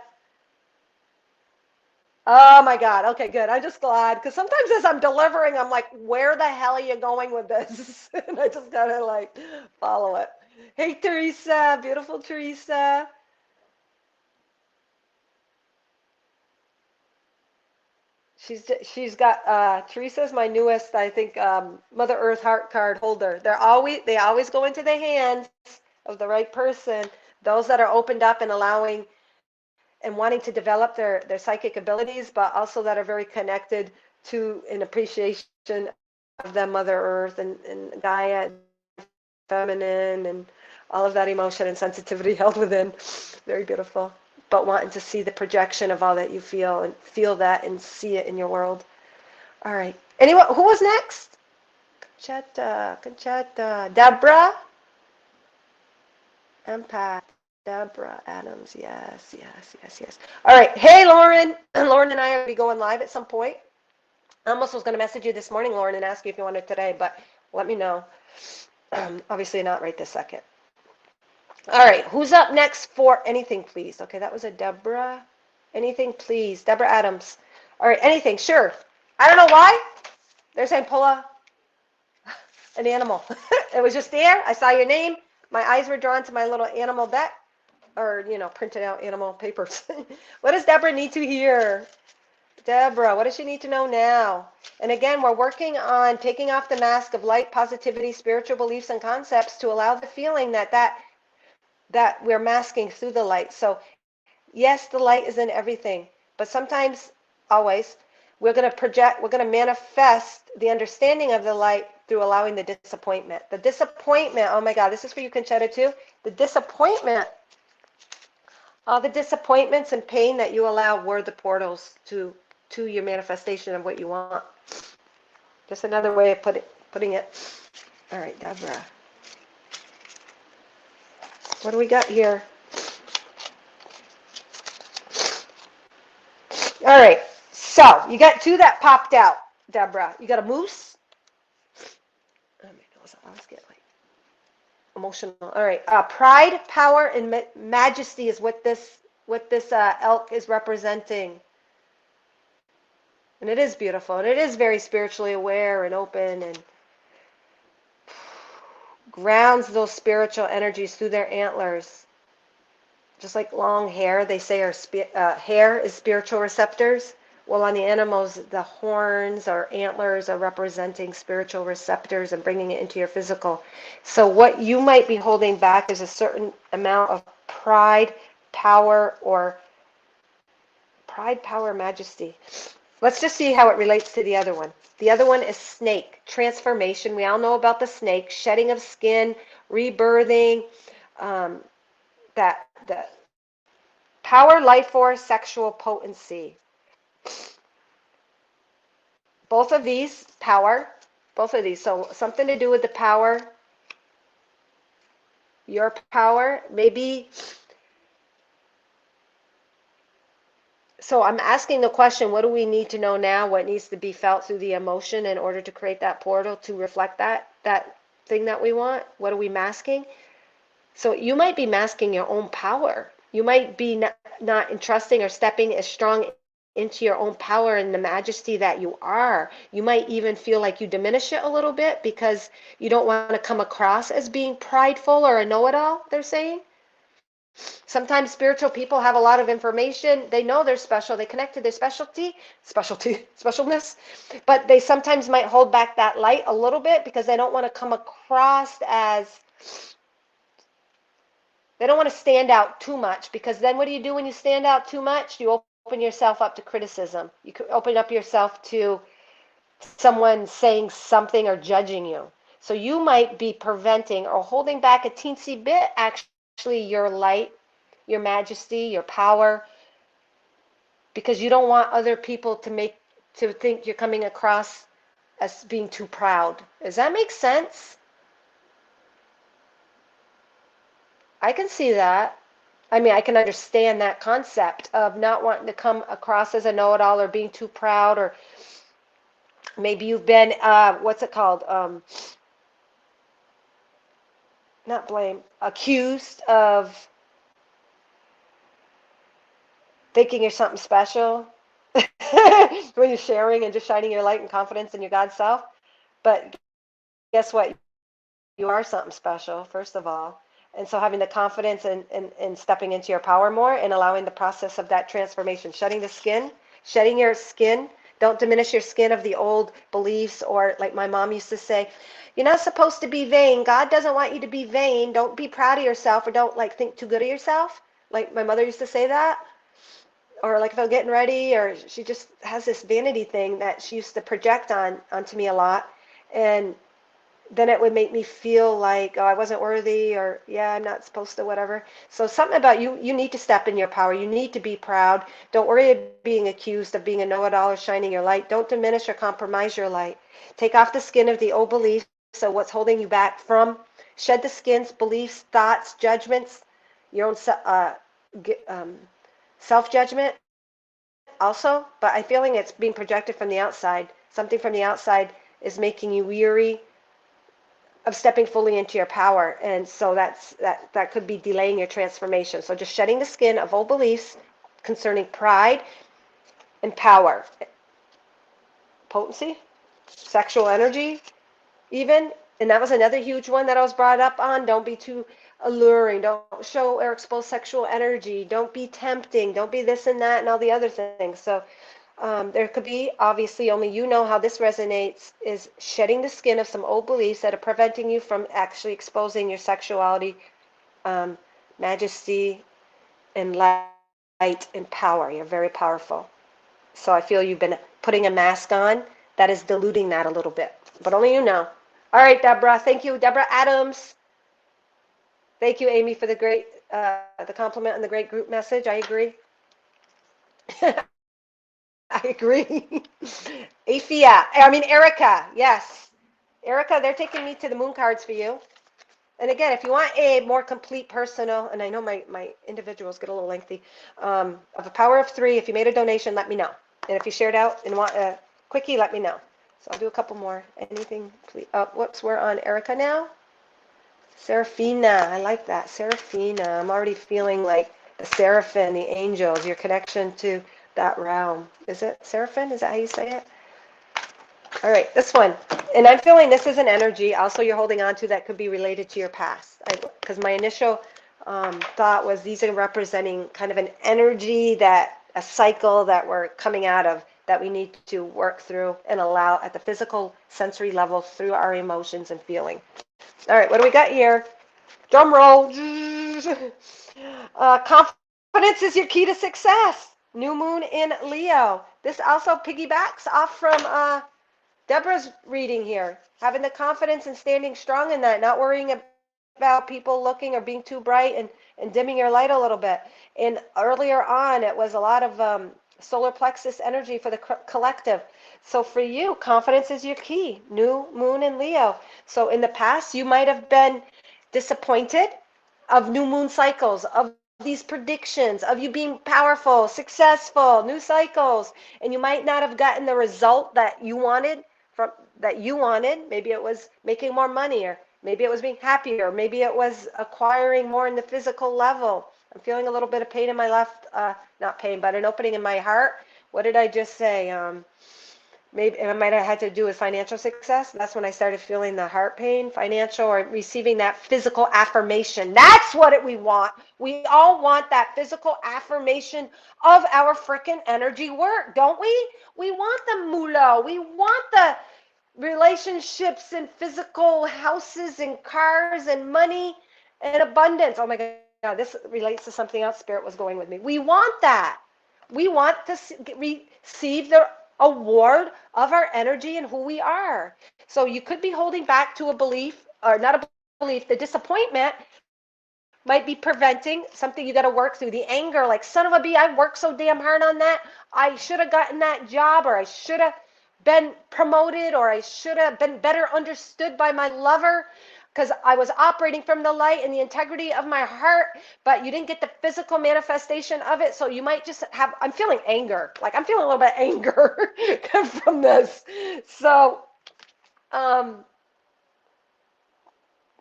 Oh my God. Okay, good. I'm just glad because sometimes as I'm delivering, I'm like, where the hell are you going with this? And I just gotta like follow it. Hey, Teresa, beautiful Teresa. She's got Teresa's my newest, I think, Mother Earth heart card holder. They always go into the hands of the right person. Those that are opened up and allowing and wanting to develop their psychic abilities, but also that are very connected to an appreciation of the Mother Earth and Gaia, feminine, and all of that emotion and sensitivity held within. Very beautiful. But wanting to see the projection of all that you feel and feel that and see it in your world. All right. Anyone, who was next? Conchetta, Deborah, Empath, Deborah Adams. Yes. All right. Hey, Lauren. Lauren and I are going to be going live at some point. I almost was going to message you this morning, Lauren, and ask you if you wanted today, but let me know. Obviously not right this second. All right, who's up next for anything, please? Okay, that was a Deborah. Anything, please. Deborah Adams. All right, anything, sure. I don't know why. They're saying pull an animal. It was just there. I saw your name. My eyes were drawn to my little animal deck, or, printed out animal papers. What does Deborah need to hear? Deborah, what does she need to know now? And again, we're working on taking off the mask of light, positivity, spiritual beliefs, and concepts to allow the feeling that we're masking through the light. So yes, the light is in everything, but sometimes, always, we're going to project, we're going to manifest the understanding of the light through allowing the disappointment. The disappointment, oh my God, this is for you, Conchetta, too. The disappointment, all the disappointments and pain that you allow were the portals to your manifestation of what you want. Just another way of putting it. All right, Deborah. What do we got here? All right, so you got two that popped out, Deborah. You got a moose. Oh my God, I was getting like emotional. All right, pride, power, and majesty is what this elk is representing, and it is beautiful, and it is very spiritually aware and open, and grounds those spiritual energies through their antlers. Just like long hair, they say hair is spiritual receptors. Well, on the animals, the horns or antlers are representing spiritual receptors and bringing it into your physical. So what you might be holding back is a certain amount of pride, power, majesty. Let's just see how it relates to the other one. The other one is snake, transformation. We all know about the snake, shedding of skin, rebirthing, the power, life force, sexual potency. Both of these, power, both of these. So something to do with the power, your power, maybe. So I'm asking the question, what do we need to know now? What needs to be felt through the emotion in order to create that portal to reflect that thing that we want? What are we masking? So you might be masking your own power. You might be not entrusting or stepping as strong into your own power and the majesty that you are. You might even feel like you diminish it a little bit because you don't want to come across as being prideful or a know-it-all, they're saying. Sometimes spiritual people have a lot of information. They know they're special. They connect to their specialness. But they sometimes might hold back that light a little bit because they don't want to come across as, they don't want to stand out too much, because then what do you do when you stand out too much? You open yourself up to criticism. You could open up yourself to someone saying something or judging you. So you might be preventing or holding back a teensy bit, actually, your light, your majesty, your power, because you don't want other people to think you're coming across as being too proud. Does that make sense? I can see that. I mean, I can understand that concept of not wanting to come across as a know-it-all or being too proud, or maybe you've been, what's it called? Not blame, accused of thinking you're something special when you're sharing and just shining your light and confidence in your God self. But guess what? You are something special, first of all. And so having the confidence in stepping into your power more and allowing the process of that transformation, shedding your skin. Don't diminish your skin of the old beliefs, or like my mom used to say, you're not supposed to be vain. God doesn't want you to be vain. Don't be proud of yourself, or don't like think too good of yourself. Like my mother used to say that. Or like if I'm getting ready, or she just has this vanity thing that she used to project onto me a lot. And then it would make me feel like, oh, I wasn't worthy, or yeah, I'm not supposed to, whatever. So something about you need to step in your power. You need to be proud. Don't worry about being accused of being a know-it-all or shining your light. Don't diminish or compromise your light. Take off the skin of the old beliefs, so what's holding you back from, shed the skins, beliefs, thoughts, judgments, your own self-judgment also. But I'm feeling it's being projected from the outside. Something from the outside is making you weary of stepping fully into your power, and so that could be delaying your transformation. So just shedding the skin of old beliefs concerning pride and power, potency, sexual energy, even. And that was another huge one that I was brought up on. Don't be too alluring. Don't show or expose sexual energy. Don't be tempting. Don't be this and that and all the other things. So there could be, obviously only you know how this resonates, is shedding the skin of some old beliefs that are preventing you from actually exposing your sexuality, majesty, and light and power. You're very powerful. So I feel you've been putting a mask on that is diluting that a little bit. But only you know. All right, Deborah. Thank you. Deborah Adams. Thank you, Amy, for the compliment and the great group message. I agree. I agree. Erica. Yes. Erica, they're taking me to the moon cards for you. And again, if you want a more complete personal, and I know my individuals get a little lengthy, of a power of 3, if you made a donation, let me know. And if you shared out and want a quickie, let me know. So I'll do a couple more. Anything, please. Whoops, we're on Erica now. Seraphina, I like that. Seraphina, I'm already feeling like the seraphim, the angels, your connection to that realm. Is it seraphim? Is that how you say it? All right, this one. And I'm feeling this is an energy also you're holding on to that could be related to your past. Because my initial thought was these are representing kind of an energy a cycle that we're coming out of that we need to work through and allow at the physical sensory level through our emotions and feeling. All right, what do we got here? Drum roll. Confidence is your key to success. New moon in Leo. This also piggybacks off from Deborah's reading here. Having the confidence and standing strong in that, not worrying about people looking or being too bright and dimming your light a little bit. And earlier on, it was a lot of solar plexus energy for the collective. So for you, confidence is your key. New moon in Leo. So in the past, you might have been disappointed of new moon cycles, of these predictions, of you being powerful, successful, new cycles, and you might not have gotten the result that you wanted Maybe it was making more money, or maybe it was being happier, maybe it was acquiring more in the physical level. I'm feeling a little bit of pain in my left, not pain, but an opening in my heart. What did I just say? Maybe it might have had to do with financial success. That's when I started feeling the heart pain, financial, or receiving that physical affirmation. That's what we want. We all want that physical affirmation of our freaking energy work, don't we? We want the moolah. We want the relationships and physical houses and cars and money and abundance. Oh my God, this relates to something else Spirit was going with me. We want that. We want to receive the award of our energy and who we are. So you could be holding back to a belief, or not a belief, the disappointment might be preventing something you got to work through. The anger, like, son of a bee, I worked so damn hard on that. I should have gotten that job, or I should have been promoted, or I should have been better understood by my lover because I was operating from the light and the integrity of my heart, but you didn't get the physical manifestation of it. So you might just have, I'm feeling anger. Like, I'm feeling a little bit of anger from this. So,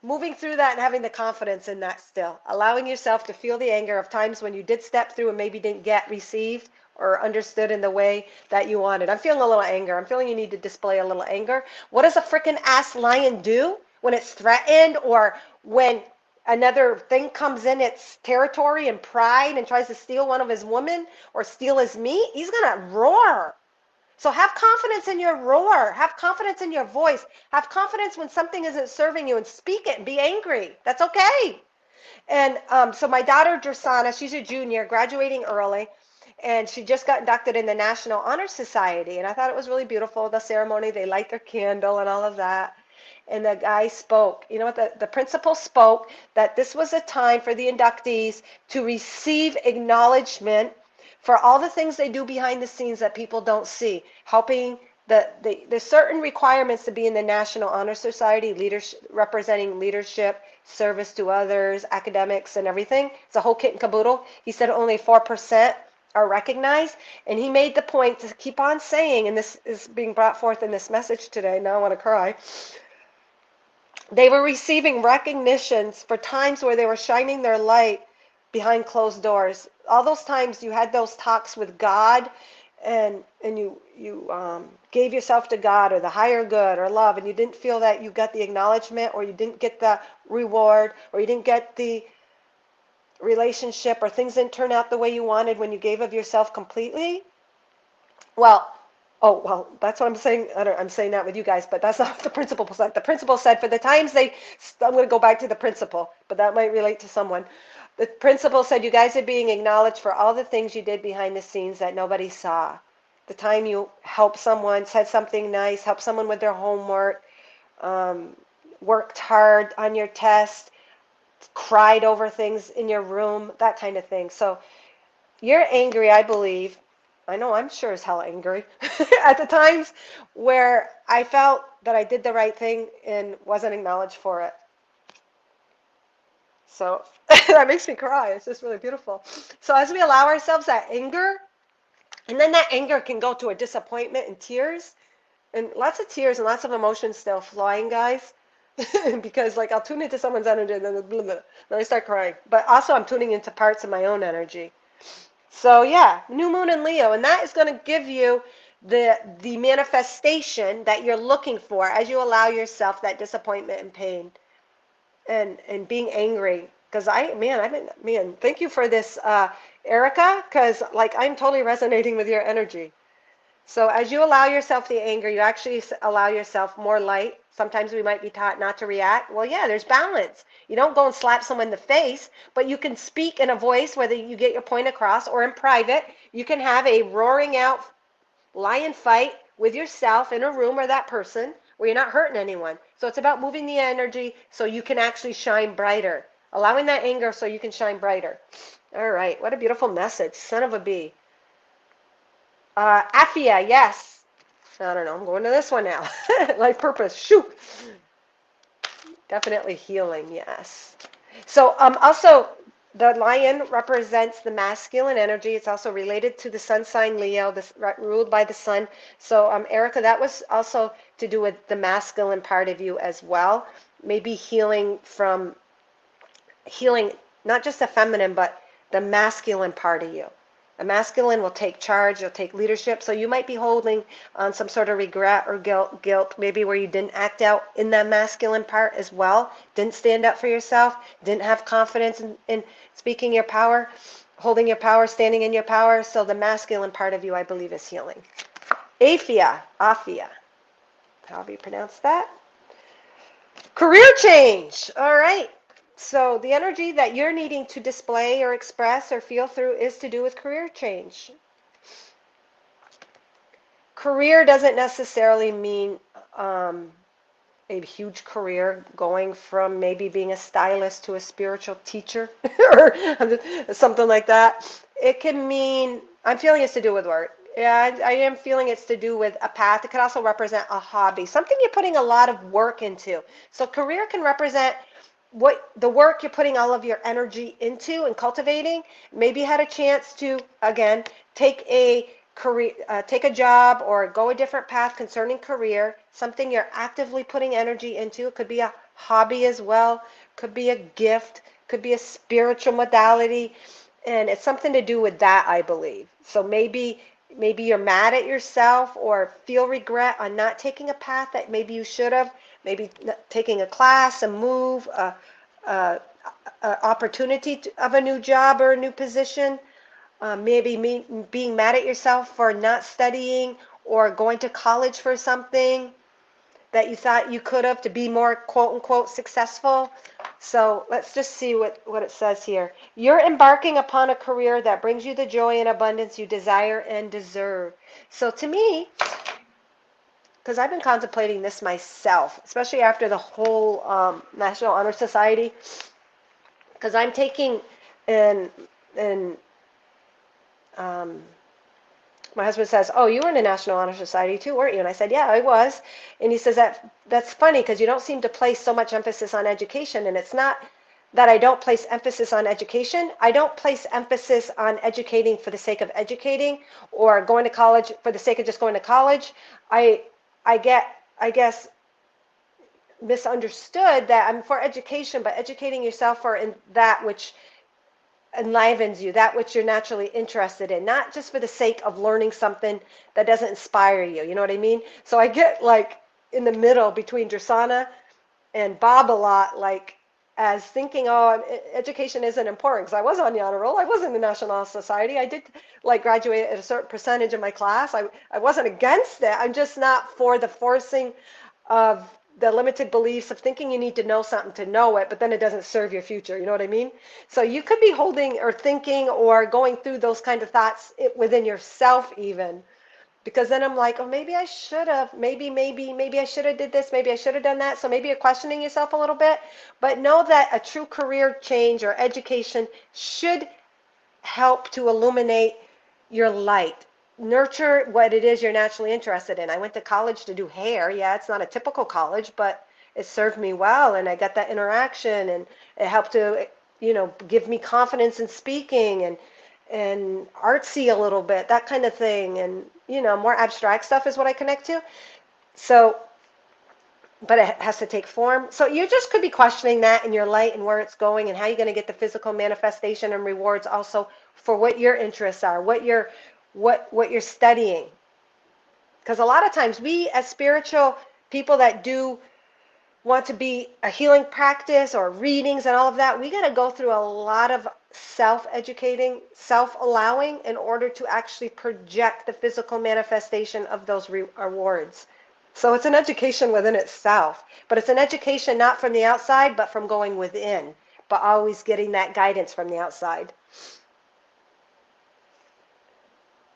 moving through that and having the confidence in that still, allowing yourself to feel the anger of times when you did step through and maybe didn't get received or understood in the way that you wanted. I'm feeling a little anger. I'm feeling you need to display a little anger. What does a freaking ass lion do when it's threatened, or when another thing comes in its territory and pride and tries to steal one of his women or steal his meat? He's going to roar. So have confidence in your roar. Have confidence in your voice. Have confidence when something isn't serving you, and speak it and be angry. That's okay. And so my daughter, Drasana, she's a junior, graduating early, and she just got inducted in the National Honor Society. And I thought it was really beautiful, the ceremony. They light their candle and all of that. And the guy spoke. You know what? The principal spoke that this was a time for the inductees to receive acknowledgement for all the things they do behind the scenes that people don't see, helping there's certain requirements to be in the National Honor Society, leadership, representing leadership, service to others, academics, and everything. It's a whole kit and caboodle. He said only 4% are recognized, and he made the point to keep on saying, and this is being brought forth in this message today, now I want to cry. They were receiving recognitions for times where they were shining their light behind closed doors. All those times you had those talks with God, and you gave yourself to God or the higher good or love, and you didn't feel that you got the acknowledgement, or you didn't get the reward, or you didn't get the relationship, or things didn't turn out the way you wanted when you gave of yourself completely. Well, that's what I'm saying. I'm saying that with you guys, but that's not what the principal said. The principal said for the times I'm going to go back to the principal, but that might relate to someone. The principal said, you guys are being acknowledged for all the things you did behind the scenes that nobody saw. the time you helped someone, said something nice, helped someone with their homework, um, worked hard on your test, cried over things in your room, that kind of thing. So you're angry, I believe. I know I'm sure as hell angry at the times where I felt that I did the right thing and wasn't acknowledged for it. So that makes me cry. It's just really beautiful. So as we allow ourselves that anger, and then that anger can go to a disappointment and tears, and lots of tears and lots of emotions still flying, guys. Because like I'll tune into someone's energy and then blah, blah, then I start crying. But also I'm tuning into parts of my own energy. So yeah, new moon in Leo, and that is going to give you the manifestation that you're looking for as you allow yourself that disappointment and pain and being angry. Because thank you for this, Erica, because like I'm totally resonating with your energy. So as you allow yourself the anger, you actually allow yourself more light. Sometimes we might be taught not to react. Well, yeah, there's balance. You don't go and slap someone in the face, but you can speak in a voice, whether you get your point across or in private. You can have a roaring out lion fight with yourself in a room or that person where you're not hurting anyone. So it's about moving the energy so you can actually shine brighter. Allowing that anger so you can shine brighter. All right, what a beautiful message. Son of a bee. Afia, yes. I don't know. I'm going to this one now. Life purpose. Shoot. Definitely healing. Yes. So also the lion represents the masculine energy. It's also related to the sun sign Leo, ruled by the sun. So Erica, that was also to do with the masculine part of you as well. Maybe healing not just the feminine, but the masculine part of you. A masculine will take charge, will take leadership. So you might be holding on some sort of regret or guilt, maybe where you didn't act out in that masculine part as well, didn't stand up for yourself, didn't have confidence in speaking your power, holding your power, standing in your power. So the masculine part of you, I believe, is healing. Afia, how do you pronounce that? Career change. All right. So the energy that you're needing to display or express or feel through is to do with career change. Career doesn't necessarily mean a huge career going from maybe being a stylist to a spiritual teacher or something like that. It can mean, I'm feeling it's to do with work. Yeah, I am feeling it's to do with a path. It could also represent a hobby, something you're putting a lot of work into. So career can represent what the work you're putting all of your energy into and cultivating. Maybe you had a chance to, again, take a career, take a job or go a different path concerning career, something you're actively putting energy into. It could be a hobby as well, could be a gift, could be a spiritual modality, and it's something to do with that, I believe. So maybe you're mad at yourself or feel regret on not taking a path that maybe you should have, maybe taking a class, a move, a opportunity of a new job or a new position. Maybe being mad at yourself for not studying or going to college for something that you thought you could have to be more quote unquote successful. So let's just see what it says here. You're embarking upon a career that brings you the joy and abundance you desire and deserve. So to me, because I've been contemplating this myself, especially after the whole National Honor Society, because I'm taking in my husband says, "Oh, you were in the National Honor Society too, weren't you?" And I said, "Yeah, I was." And he says that's funny because you don't seem to place so much emphasis on education. And it's not that I don't place emphasis on education. I don't place emphasis on educating for the sake of educating or going to college for the sake of just going to college. I guess misunderstood that I'm for education, but educating yourself for in that which enlivens you, that which you're naturally interested in, not just for the sake of learning something that doesn't inspire you. You know what I mean? So I get like in the middle between Drasana and Bob a lot, like as thinking, oh, education isn't important because I was on the honor roll. I was in the National Honor Society. I did like graduate at a certain percentage of my class. I wasn't against it. I'm just not for the forcing of the limited beliefs of thinking you need to know something to know it, but then it doesn't serve your future. You know what I mean? So you could be holding or thinking or going through those kind of thoughts within yourself even. Because then I'm like, oh, maybe I should have, maybe I should have did this, maybe I should have done that. So maybe you're questioning yourself a little bit, but know that a true career change or education should help to illuminate your light. Nurture what it is you're naturally interested in. I went to college to do hair. Yeah, it's not a typical college, but it served me well, and I got that interaction, and it helped to, give me confidence in speaking and artsy a little bit, that kind of thing, and more abstract stuff is what I connect to. So, but it has to take form. So you just could be questioning that in your light and where it's going and how you're going to get the physical manifestation and rewards also for what your interests are, what you're studying. Because a lot of times we as spiritual people that do want to be a healing practice or readings and all of that, we got to go through a lot of self-educating, self-allowing in order to actually project the physical manifestation of those rewards. So it's an education within itself, but it's an education not from the outside, but from going within, but always getting that guidance from the outside.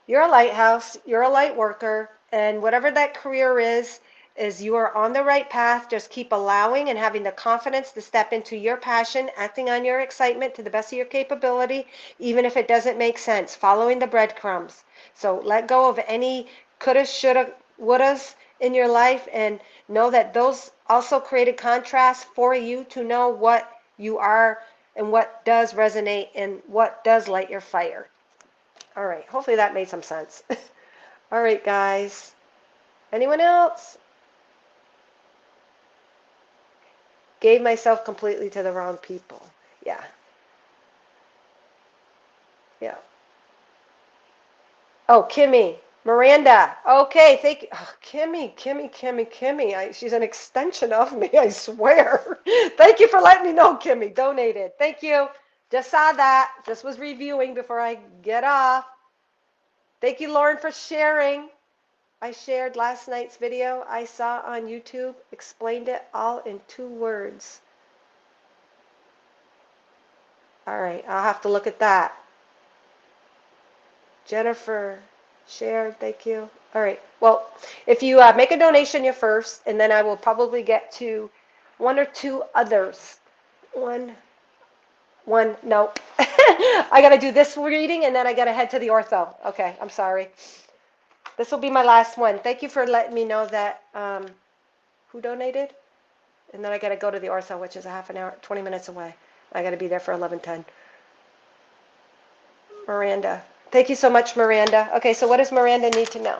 You're a lighthouse, you're a light worker, and whatever that career is you are on the right path. Just keep allowing and having the confidence to step into your passion, acting on your excitement to the best of your capability, even if it doesn't make sense, following the breadcrumbs. So let go of any coulda, shoulda, wouldas in your life and know that those also created contrast for you to know what you are and what does resonate and what does light your fire. All right, hopefully that made some sense. All right, guys. Anyone else? Gave myself completely to the wrong people. Yeah. Yeah. Oh, Kimmy. Miranda. Okay, thank you. Oh, Kimmy. She's an extension of me, I swear. Thank you for letting me know, Kimmy. Donated. Thank you. Just saw that. Just was reviewing before I get off. Thank you, Lauren, for sharing. I shared last night's video I saw on YouTube, explained it all in 2 words. All right, I'll have to look at that. Jennifer shared, thank you. All right, well, if you make a donation, you're first, and then I will probably get to 1 or 2 others. One, no. I got to do this reading, and then I got to head to the ortho. Okay, I'm sorry. This will be my last one. Thank you for letting me know that who donated? And then I got to go to the ortho, which is a half an hour, 20 minutes away. I got to be there for 11:10. Miranda. Thank you so much, Miranda. Okay, so what does Miranda need to know?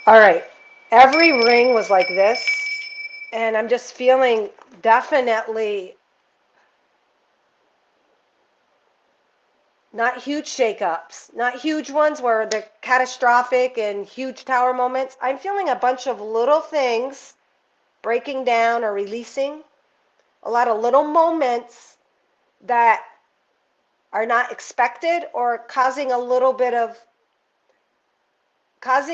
All right. Every ring was like this, and I'm just feeling definitely not huge shakeups, not huge ones where they're catastrophic and huge tower moments. I'm feeling a bunch of little things breaking down or releasing, a lot of little moments that are not expected or causing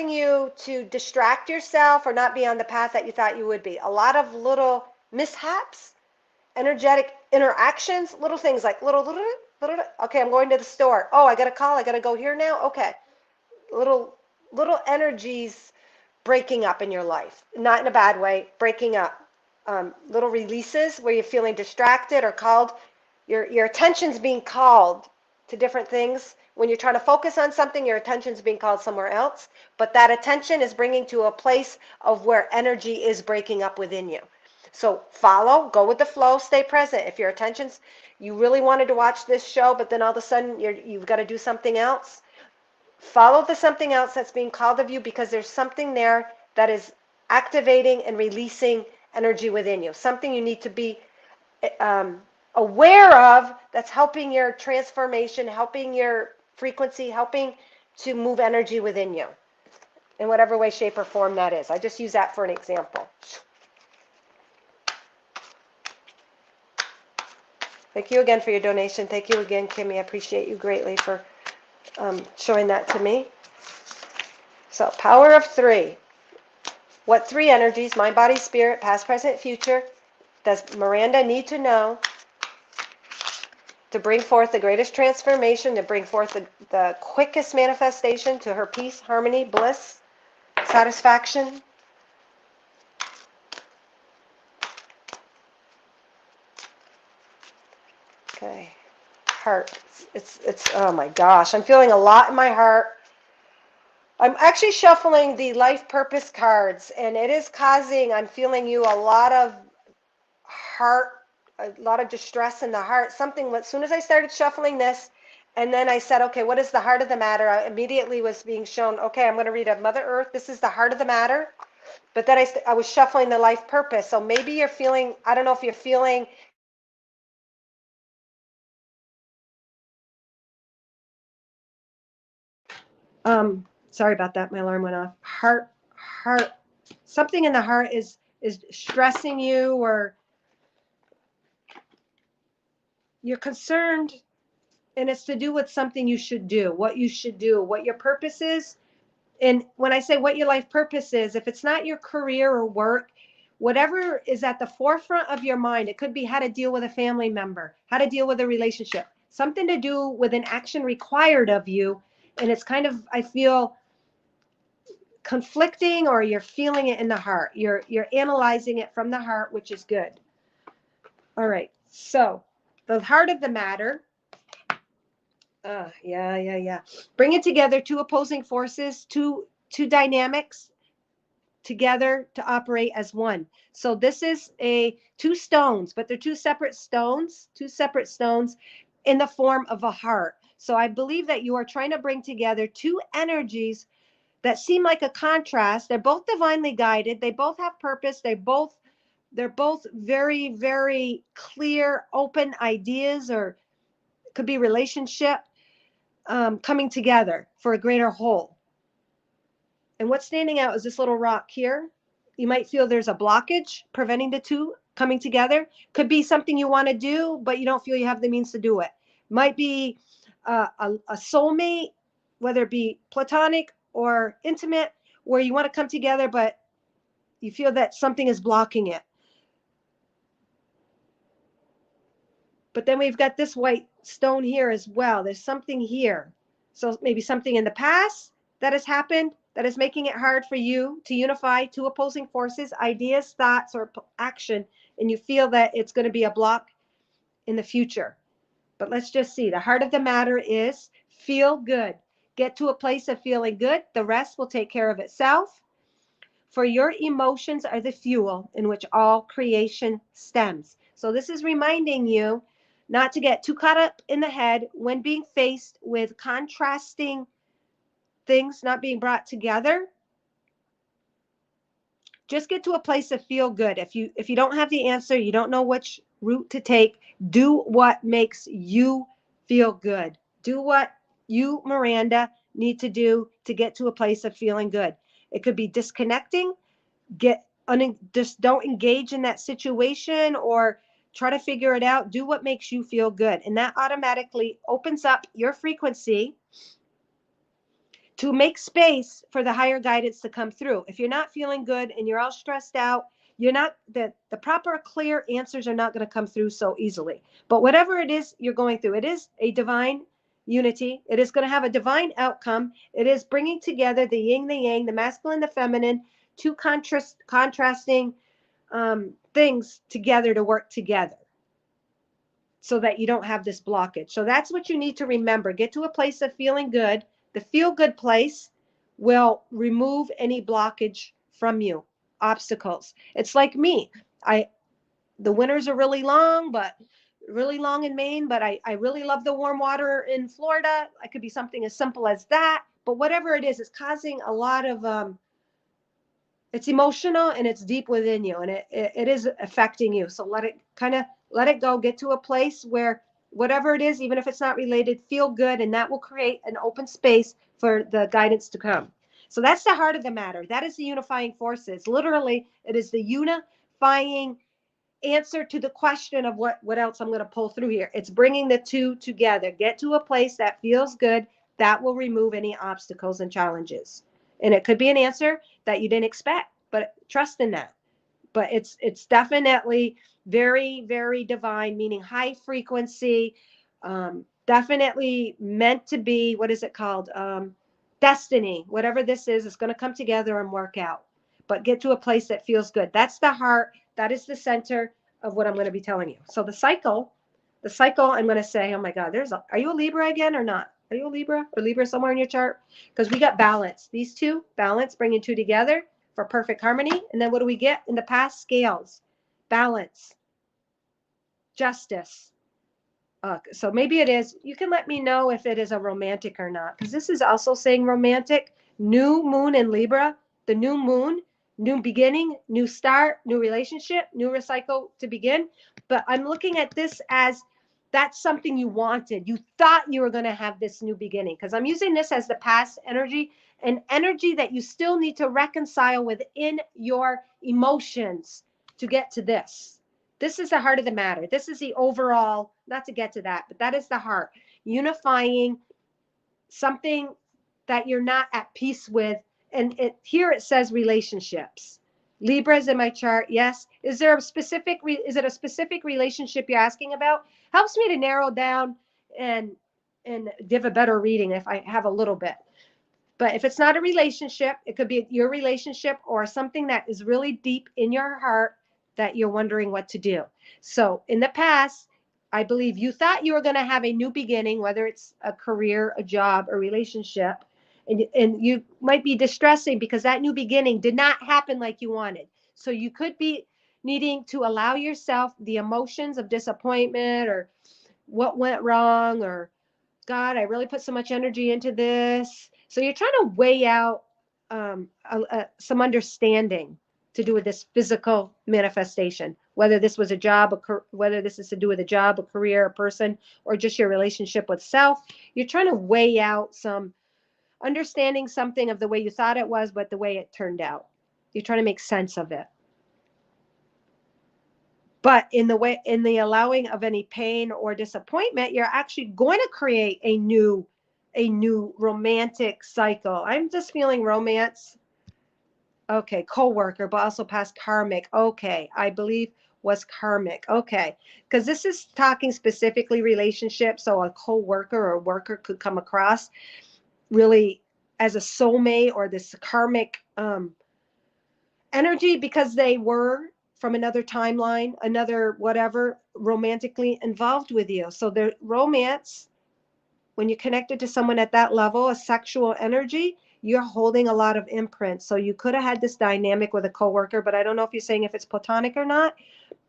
you to distract yourself or not be on the path that you thought you would be. A lot of little mishaps, energetic interactions, little things like okay, I'm going to the store. Oh, I got a call. I got to go here now. Okay. Little energies breaking up in your life. Not in a bad way, breaking up. Little releases where you're feeling distracted or called. Your attention's being called to different things. When you're trying to focus on something, your attention's being called somewhere else. But that attention is bringing to a place of where energy is breaking up within you. So follow, go with the flow, stay present. If your attention's, you really wanted to watch this show, but then all of a sudden you've got to do something else, follow the something else that's being called of you, because there's something there that is activating and releasing energy within you. Something you need to be aware of that's helping your transformation, helping your frequency, helping to move energy within you in whatever way, shape, or form that is. I just use that for an example. Thank you again for your donation. Thank you again, Kimmy. I appreciate you greatly for showing that to me. So power of three. What three energies, mind, body, spirit, past, present, future, does Miranda need to know to bring forth the greatest transformation, to bring forth the quickest manifestation to her peace, harmony, bliss, satisfaction? Okay. Heart. It's oh my gosh, I'm feeling a lot in my heart. I'm actually shuffling the life purpose cards, and it is causing, I'm feeling you a lot of heart, a lot of distress in the heart. Something, as soon as I started shuffling this, and then I said, okay, what is the heart of the matter? I immediately was being shown, okay, I'm going to read a Mother Earth. This is the heart of the matter. But then I was shuffling the life purpose. So maybe you're feeling, I don't know if you're feeling, sorry about that. My alarm went off. Heart, something in the heart is stressing you, or you're concerned, and it's to do with something you should do, what you should do, what your purpose is. And when I say what your life purpose is, if it's not your career or work, whatever is at the forefront of your mind, it could be how to deal with a family member, how to deal with a relationship, something to do with an action required of you. And it's kind of, I feel, conflicting, or you're feeling it in the heart. You're analyzing it from the heart, which is good. All right. So the heart of the matter. Yeah. Bring it together, two opposing forces, two dynamics together to operate as one. So this is two stones, but they're two separate stones in the form of a heart. So I believe that you are trying to bring together two energies that seem like a contrast. They're both divinely guided. They both have purpose. They're both very, very clear, open ideas, or could be relationship, coming together for a greater whole. And what's standing out is this little rock here. You might feel there's a blockage preventing the two coming together. Could be something you want to do, but you don't feel you have the means to do it. Might be a soulmate, whether it be platonic or intimate, where you want to come together, but you feel that something is blocking it. But then we've got this white stone here as well. There's something here. So maybe something in the past that has happened that is making it hard for you to unify two opposing forces, ideas, thoughts, or action, and you feel that it's going to be a block in the future. But let's just see. The heart of the matter is feel good. Get to a place of feeling good. The rest will take care of itself. For your emotions are the fuel in which all creation stems. So this is reminding you not to get too caught up in the head when being faced with contrasting things not being brought together. Just get to a place of feel good. If you don't have the answer, you don't know which route to take, do what makes you feel good. Do what you, Miranda, need to do to get to a place of feeling good. It could be disconnecting, just don't engage in that situation, or try to figure it out. Do what makes you feel good, and that automatically opens up your frequency to make space for the higher guidance to come through. If you're not feeling good and you're all stressed out, you're not the proper clear answers are not going to come through so easily. But whatever it is you're going through, it is a divine unity. It is going to have a divine outcome. It is bringing together the yin, the yang, the masculine, the feminine, two contrasting things together to work together, so that you don't have this blockage. So that's what you need to remember. Get to a place of feeling good. The feel good place will remove any blockage from you, obstacles. It's like me. The winters are really long, but really long in Maine, but I really love the warm water in Florida. It could be something as simple as that. But whatever it is, it's causing a lot of it's emotional, and it's deep within you, and it is affecting you. So let it go. Get to a place where whatever it is, even if it's not related, feel good, and that will create an open space for the guidance to come. So that's the heart of the matter. That is the unifying forces. Literally, it is the unifying answer to the question of what else I'm going to pull through here. It's bringing the two together. Get to a place that feels good. That will remove any obstacles and challenges. And it could be an answer that you didn't expect, but trust in that. But it's definitely very, very divine, meaning high frequency, definitely meant to be. What is it called? Destiny. Whatever this is going to come together and work out. But get to a place that feels good. That's the heart. That is the center of what I'm going to be telling you. So the cycle, I'm going to say, oh my God, are you a Libra again or not? Are you a Libra or Libra somewhere in your chart? Because we got balance. These two, balance, bringing two together for perfect harmony. And then what do we get in the past? Scales, balance, justice. So maybe it is. You can let me know if it is a romantic or not, because this is also saying romantic. New moon in Libra, the new moon, new beginning, new start, new relationship, new recycle to begin. But I'm looking at this as that's something you wanted. You thought you were going to have this new beginning, because I'm using this as the past energy, an energy that you still need to reconcile within your emotions to get to this. This is the heart of the matter. This is the overall, not to get to that, but that is the heart. Unifying something that you're not at peace with. And here it says relationships. Libra's in my chart. Yes. Is it a specific relationship you're asking about? Helps me to narrow down and give a better reading if I have a little bit. But if it's not a relationship, it could be your relationship or something that is really deep in your heart that you're wondering what to do. So in the past, I believe you thought you were going to have a new beginning, whether it's a career, a job, a relationship, and you might be distressing because that new beginning did not happen like you wanted. So you could be needing to allow yourself the emotions of disappointment or what went wrong or God, I really put so much energy into this. So you're trying to weigh out some understanding to do with this physical manifestation, whether this was a job, whether this is to do with a job, a career, a person, or just your relationship with self. You're trying to weigh out some understanding something of the way you thought it was, but the way it turned out. You're trying to make sense of it. But in the allowing of any pain or disappointment, you're actually going to create a new romantic cycle. I'm just feeling romance. Okay, co-worker, but also past karmic. Okay, I believe was karmic. Okay, because this is talking specifically relationships. So a co-worker or worker could come across really as a soulmate or this karmic energy because they were from another timeline, another whatever, romantically involved with you. So the romance, when you're connected to someone at that level, a sexual energy, you're holding a lot of imprints. So you could have had this dynamic with a coworker, but I don't know if you're saying if it's platonic or not.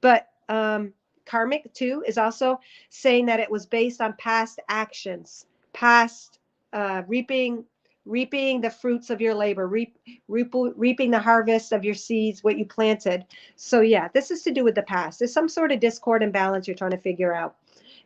But karmic too is also saying that it was based on past actions, past reaping the fruits of your labor, reaping the harvest of your seeds, what you planted. So yeah, this is to do with the past. There's some sort of discord and balance you're trying to figure out.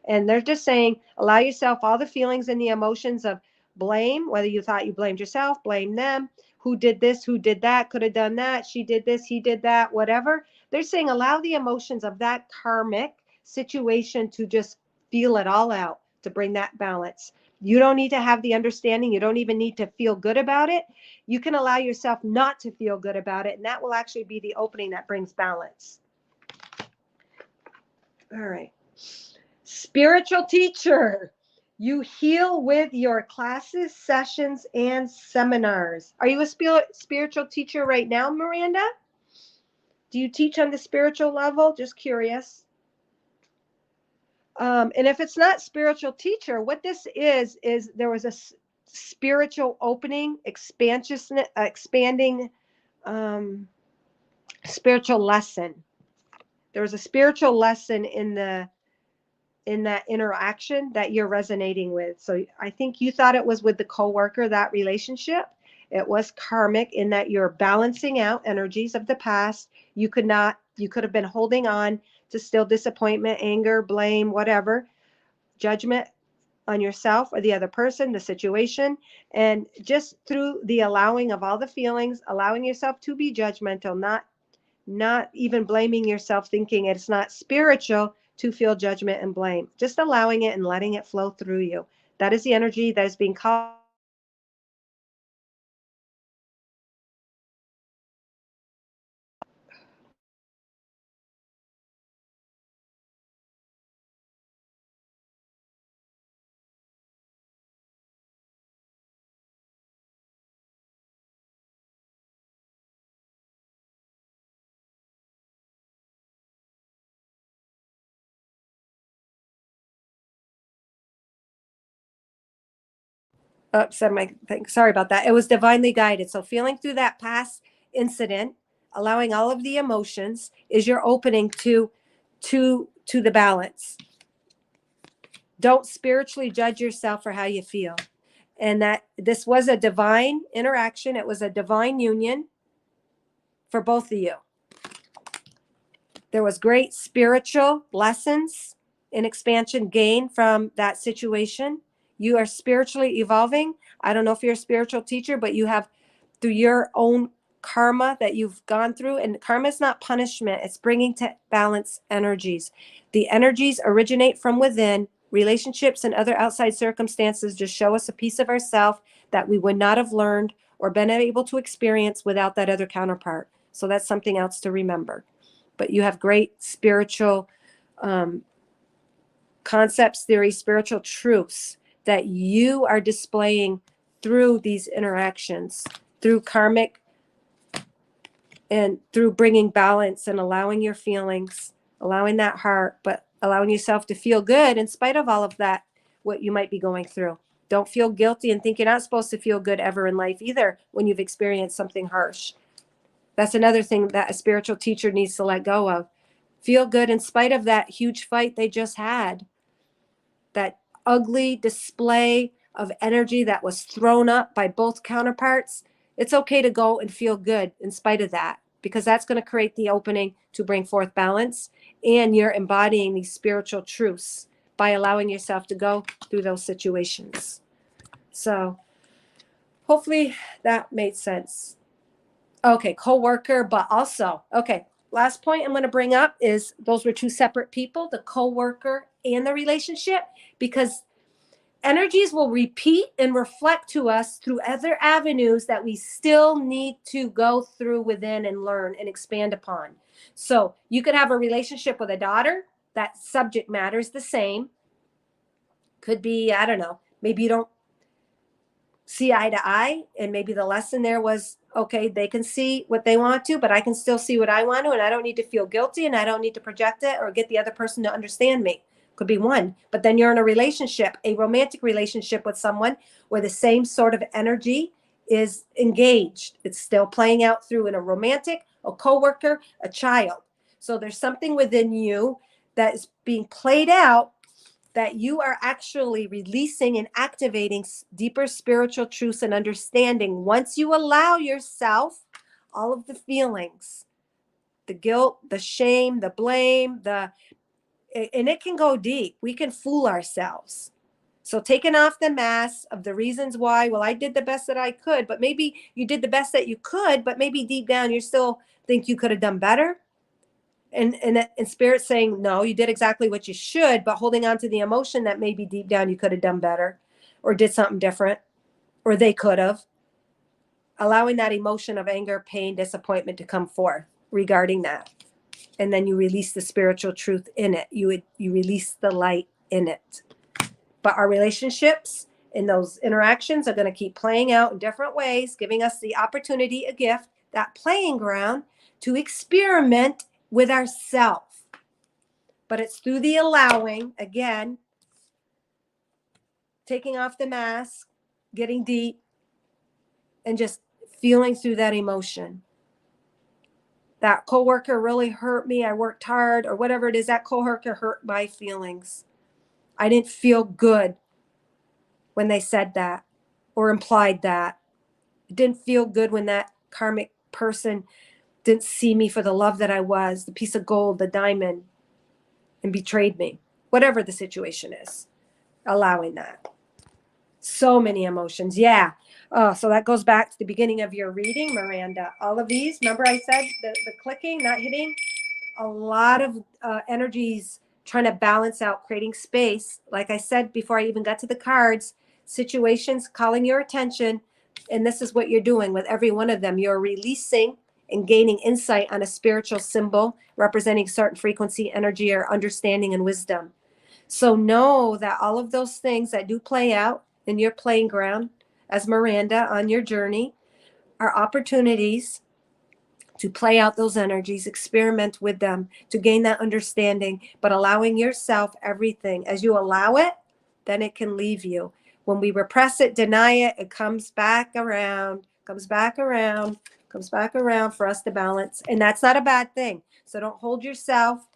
And they're just saying, allow yourself all the feelings and the emotions of blame, whether you thought you blamed yourself, blame them, who did this, who did that, could have done that, she did this, he did that, whatever. They're saying allow the emotions of that karmic situation to just feel it all out to bring that balance. You don't need to have the understanding. You don't even need to feel good about it. You can allow yourself not to feel good about it, and that will actually be the opening that brings balance. All right. Spiritual teacher. You heal with your classes, sessions, and seminars. Are you a spiritual teacher right now, Miranda? Do you teach on the spiritual level? Just curious. And if it's not spiritual teacher, what this is there was a spiritual opening, expanding spiritual lesson. There was a spiritual lesson in that interaction that you're resonating with. So I think you thought it was with the coworker, that relationship. It was karmic in that you're balancing out energies of the past. You could have been holding on to still disappointment, anger, blame, whatever, judgment on yourself or the other person, the situation. And just through the allowing of all the feelings, allowing yourself to be judgmental, not even blaming yourself, thinking it's not spiritual to feel judgment and blame, just allowing it and letting it flow through you. That is the energy that is being called said my thing. Sorry about that. It was divinely guided. So feeling through that past incident, allowing all of the emotions is your opening to the balance. Don't spiritually judge yourself for how you feel. And that this was a divine interaction. It was a divine union for both of you. There was great spiritual lessons and expansion gained from that situation. You are spiritually evolving. I don't know if you're a spiritual teacher, but you have, through your own karma that you've gone through, and karma is not punishment, it's bringing to balance energies. The energies originate from within. Relationships and other outside circumstances just show us a piece of ourselves that we would not have learned or been able to experience without that other counterpart. So that's something else to remember. But you have great spiritual concepts, theories, spiritual truths that you are displaying through these interactions, through karmic, and through bringing balance and allowing your feelings, allowing that heart, but allowing yourself to feel good in spite of all of that, what you might be going through. Don't feel guilty and think you're not supposed to feel good ever in life either when you've experienced something harsh. That's another thing that a spiritual teacher needs to let go of. Feel good in spite of that huge fight they just had, that ugly display of energy that was thrown up by both counterparts. It's okay to go and feel good in spite of that, because that's going to create the opening to bring forth balance, and you're embodying these spiritual truths by allowing yourself to go through those situations. So hopefully that made sense. Okay, co-worker, but also, okay, last point I'm going to bring up is those were two separate people, the co-worker and the relationship, because energies will repeat and reflect to us through other avenues that we still need to go through within and learn and expand upon. So you could have a relationship with a daughter, that subject matter is the same. Could be, I don't know, maybe you don't see eye to eye, and maybe the lesson there was, okay, they can see what they want to, but I can still see what I want to, and I don't need to feel guilty, and I don't need to project it or get the other person to understand me. Could be one. But then you're in a relationship, a romantic relationship with someone where the same sort of energy is engaged. It's still playing out through in a romantic, a coworker, a child. So there's something within you that is being played out that you are actually releasing and activating deeper spiritual truths and understanding once you allow yourself all of the feelings, the guilt, the shame, the blame, and it can go deep. We can fool ourselves. So taking off the mask of the reasons why, well, I did the best that I could, but maybe you did the best that you could, but maybe deep down you still think you could have done better. And spirit saying, no, you did exactly what you should, but holding on to the emotion that maybe deep down you could have done better or did something different, or they could have. Allowing that emotion of anger, pain, disappointment to come forth regarding that. And then you release the spiritual truth in it. You release the light in it. But our relationships and those interactions are going to keep playing out in different ways, giving us the opportunity, a gift, that playing ground to experiment with ourselves. But it's through the allowing, again, taking off the mask, getting deep, and just feeling through that emotion. That coworker really hurt me. I worked hard, or whatever it is, that coworker hurt my feelings. I didn't feel good when they said that or implied that. It didn't feel good when that karmic person didn't see me for the love that I was, the piece of gold, the diamond, and betrayed me. Whatever the situation is, allowing that. So many emotions. Yeah. So that goes back to the beginning of your reading, Miranda. All of these, remember I said the clicking, not hitting, a lot of energies trying to balance out, creating space. Like I said, before I even got to the cards, situations calling your attention. And this is what you're doing with every one of them. You're releasing and gaining insight on a spiritual symbol representing certain frequency, energy, or understanding and wisdom. So know that all of those things that do play out in your playing ground as Miranda on your journey are opportunities to play out those energies, experiment with them, to gain that understanding, but allowing yourself everything. As you allow it, then it can leave you. When we repress it, deny it, it comes back around, comes back around, comes back around for us to balance. And that's not a bad thing. So don't hold yourself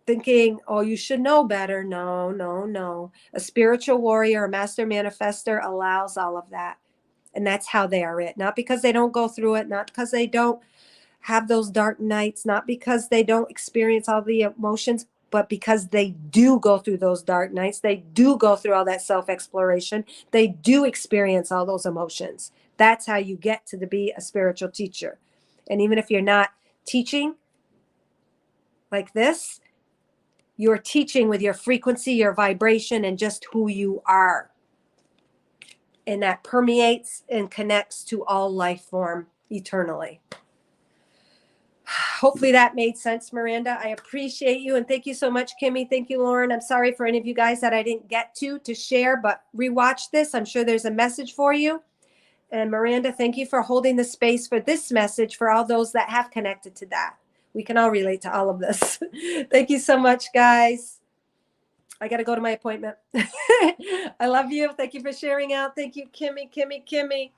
thinking, oh, you should know better. No, no, no. A spiritual warrior, a master manifester allows all of that. And that's how they are it. Not because they don't go through it, not because they don't have those dark nights, not because they don't experience all the emotions, but because they do go through those dark nights. They do go through all that self-exploration. They do experience all those emotions. That's how you get to be a spiritual teacher. And even if you're not teaching like this, you're teaching with your frequency, your vibration, and just who you are. And that permeates and connects to all life form eternally. Hopefully that made sense, Miranda. I appreciate you. And thank you so much, Kimmy. Thank you, Lauren. I'm sorry for any of you guys that I didn't get to share, but rewatch this. I'm sure there's a message for you. And Miranda, thank you for holding the space for this message for all those that have connected to that. We can all relate to all of this. Thank you so much, guys. I got to go to my appointment. I love you. Thank you for sharing out. Thank you, Kimmy, Kimmy, Kimmy.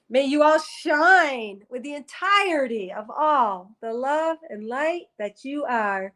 May you all shine with the entirety of all the love and light that you are.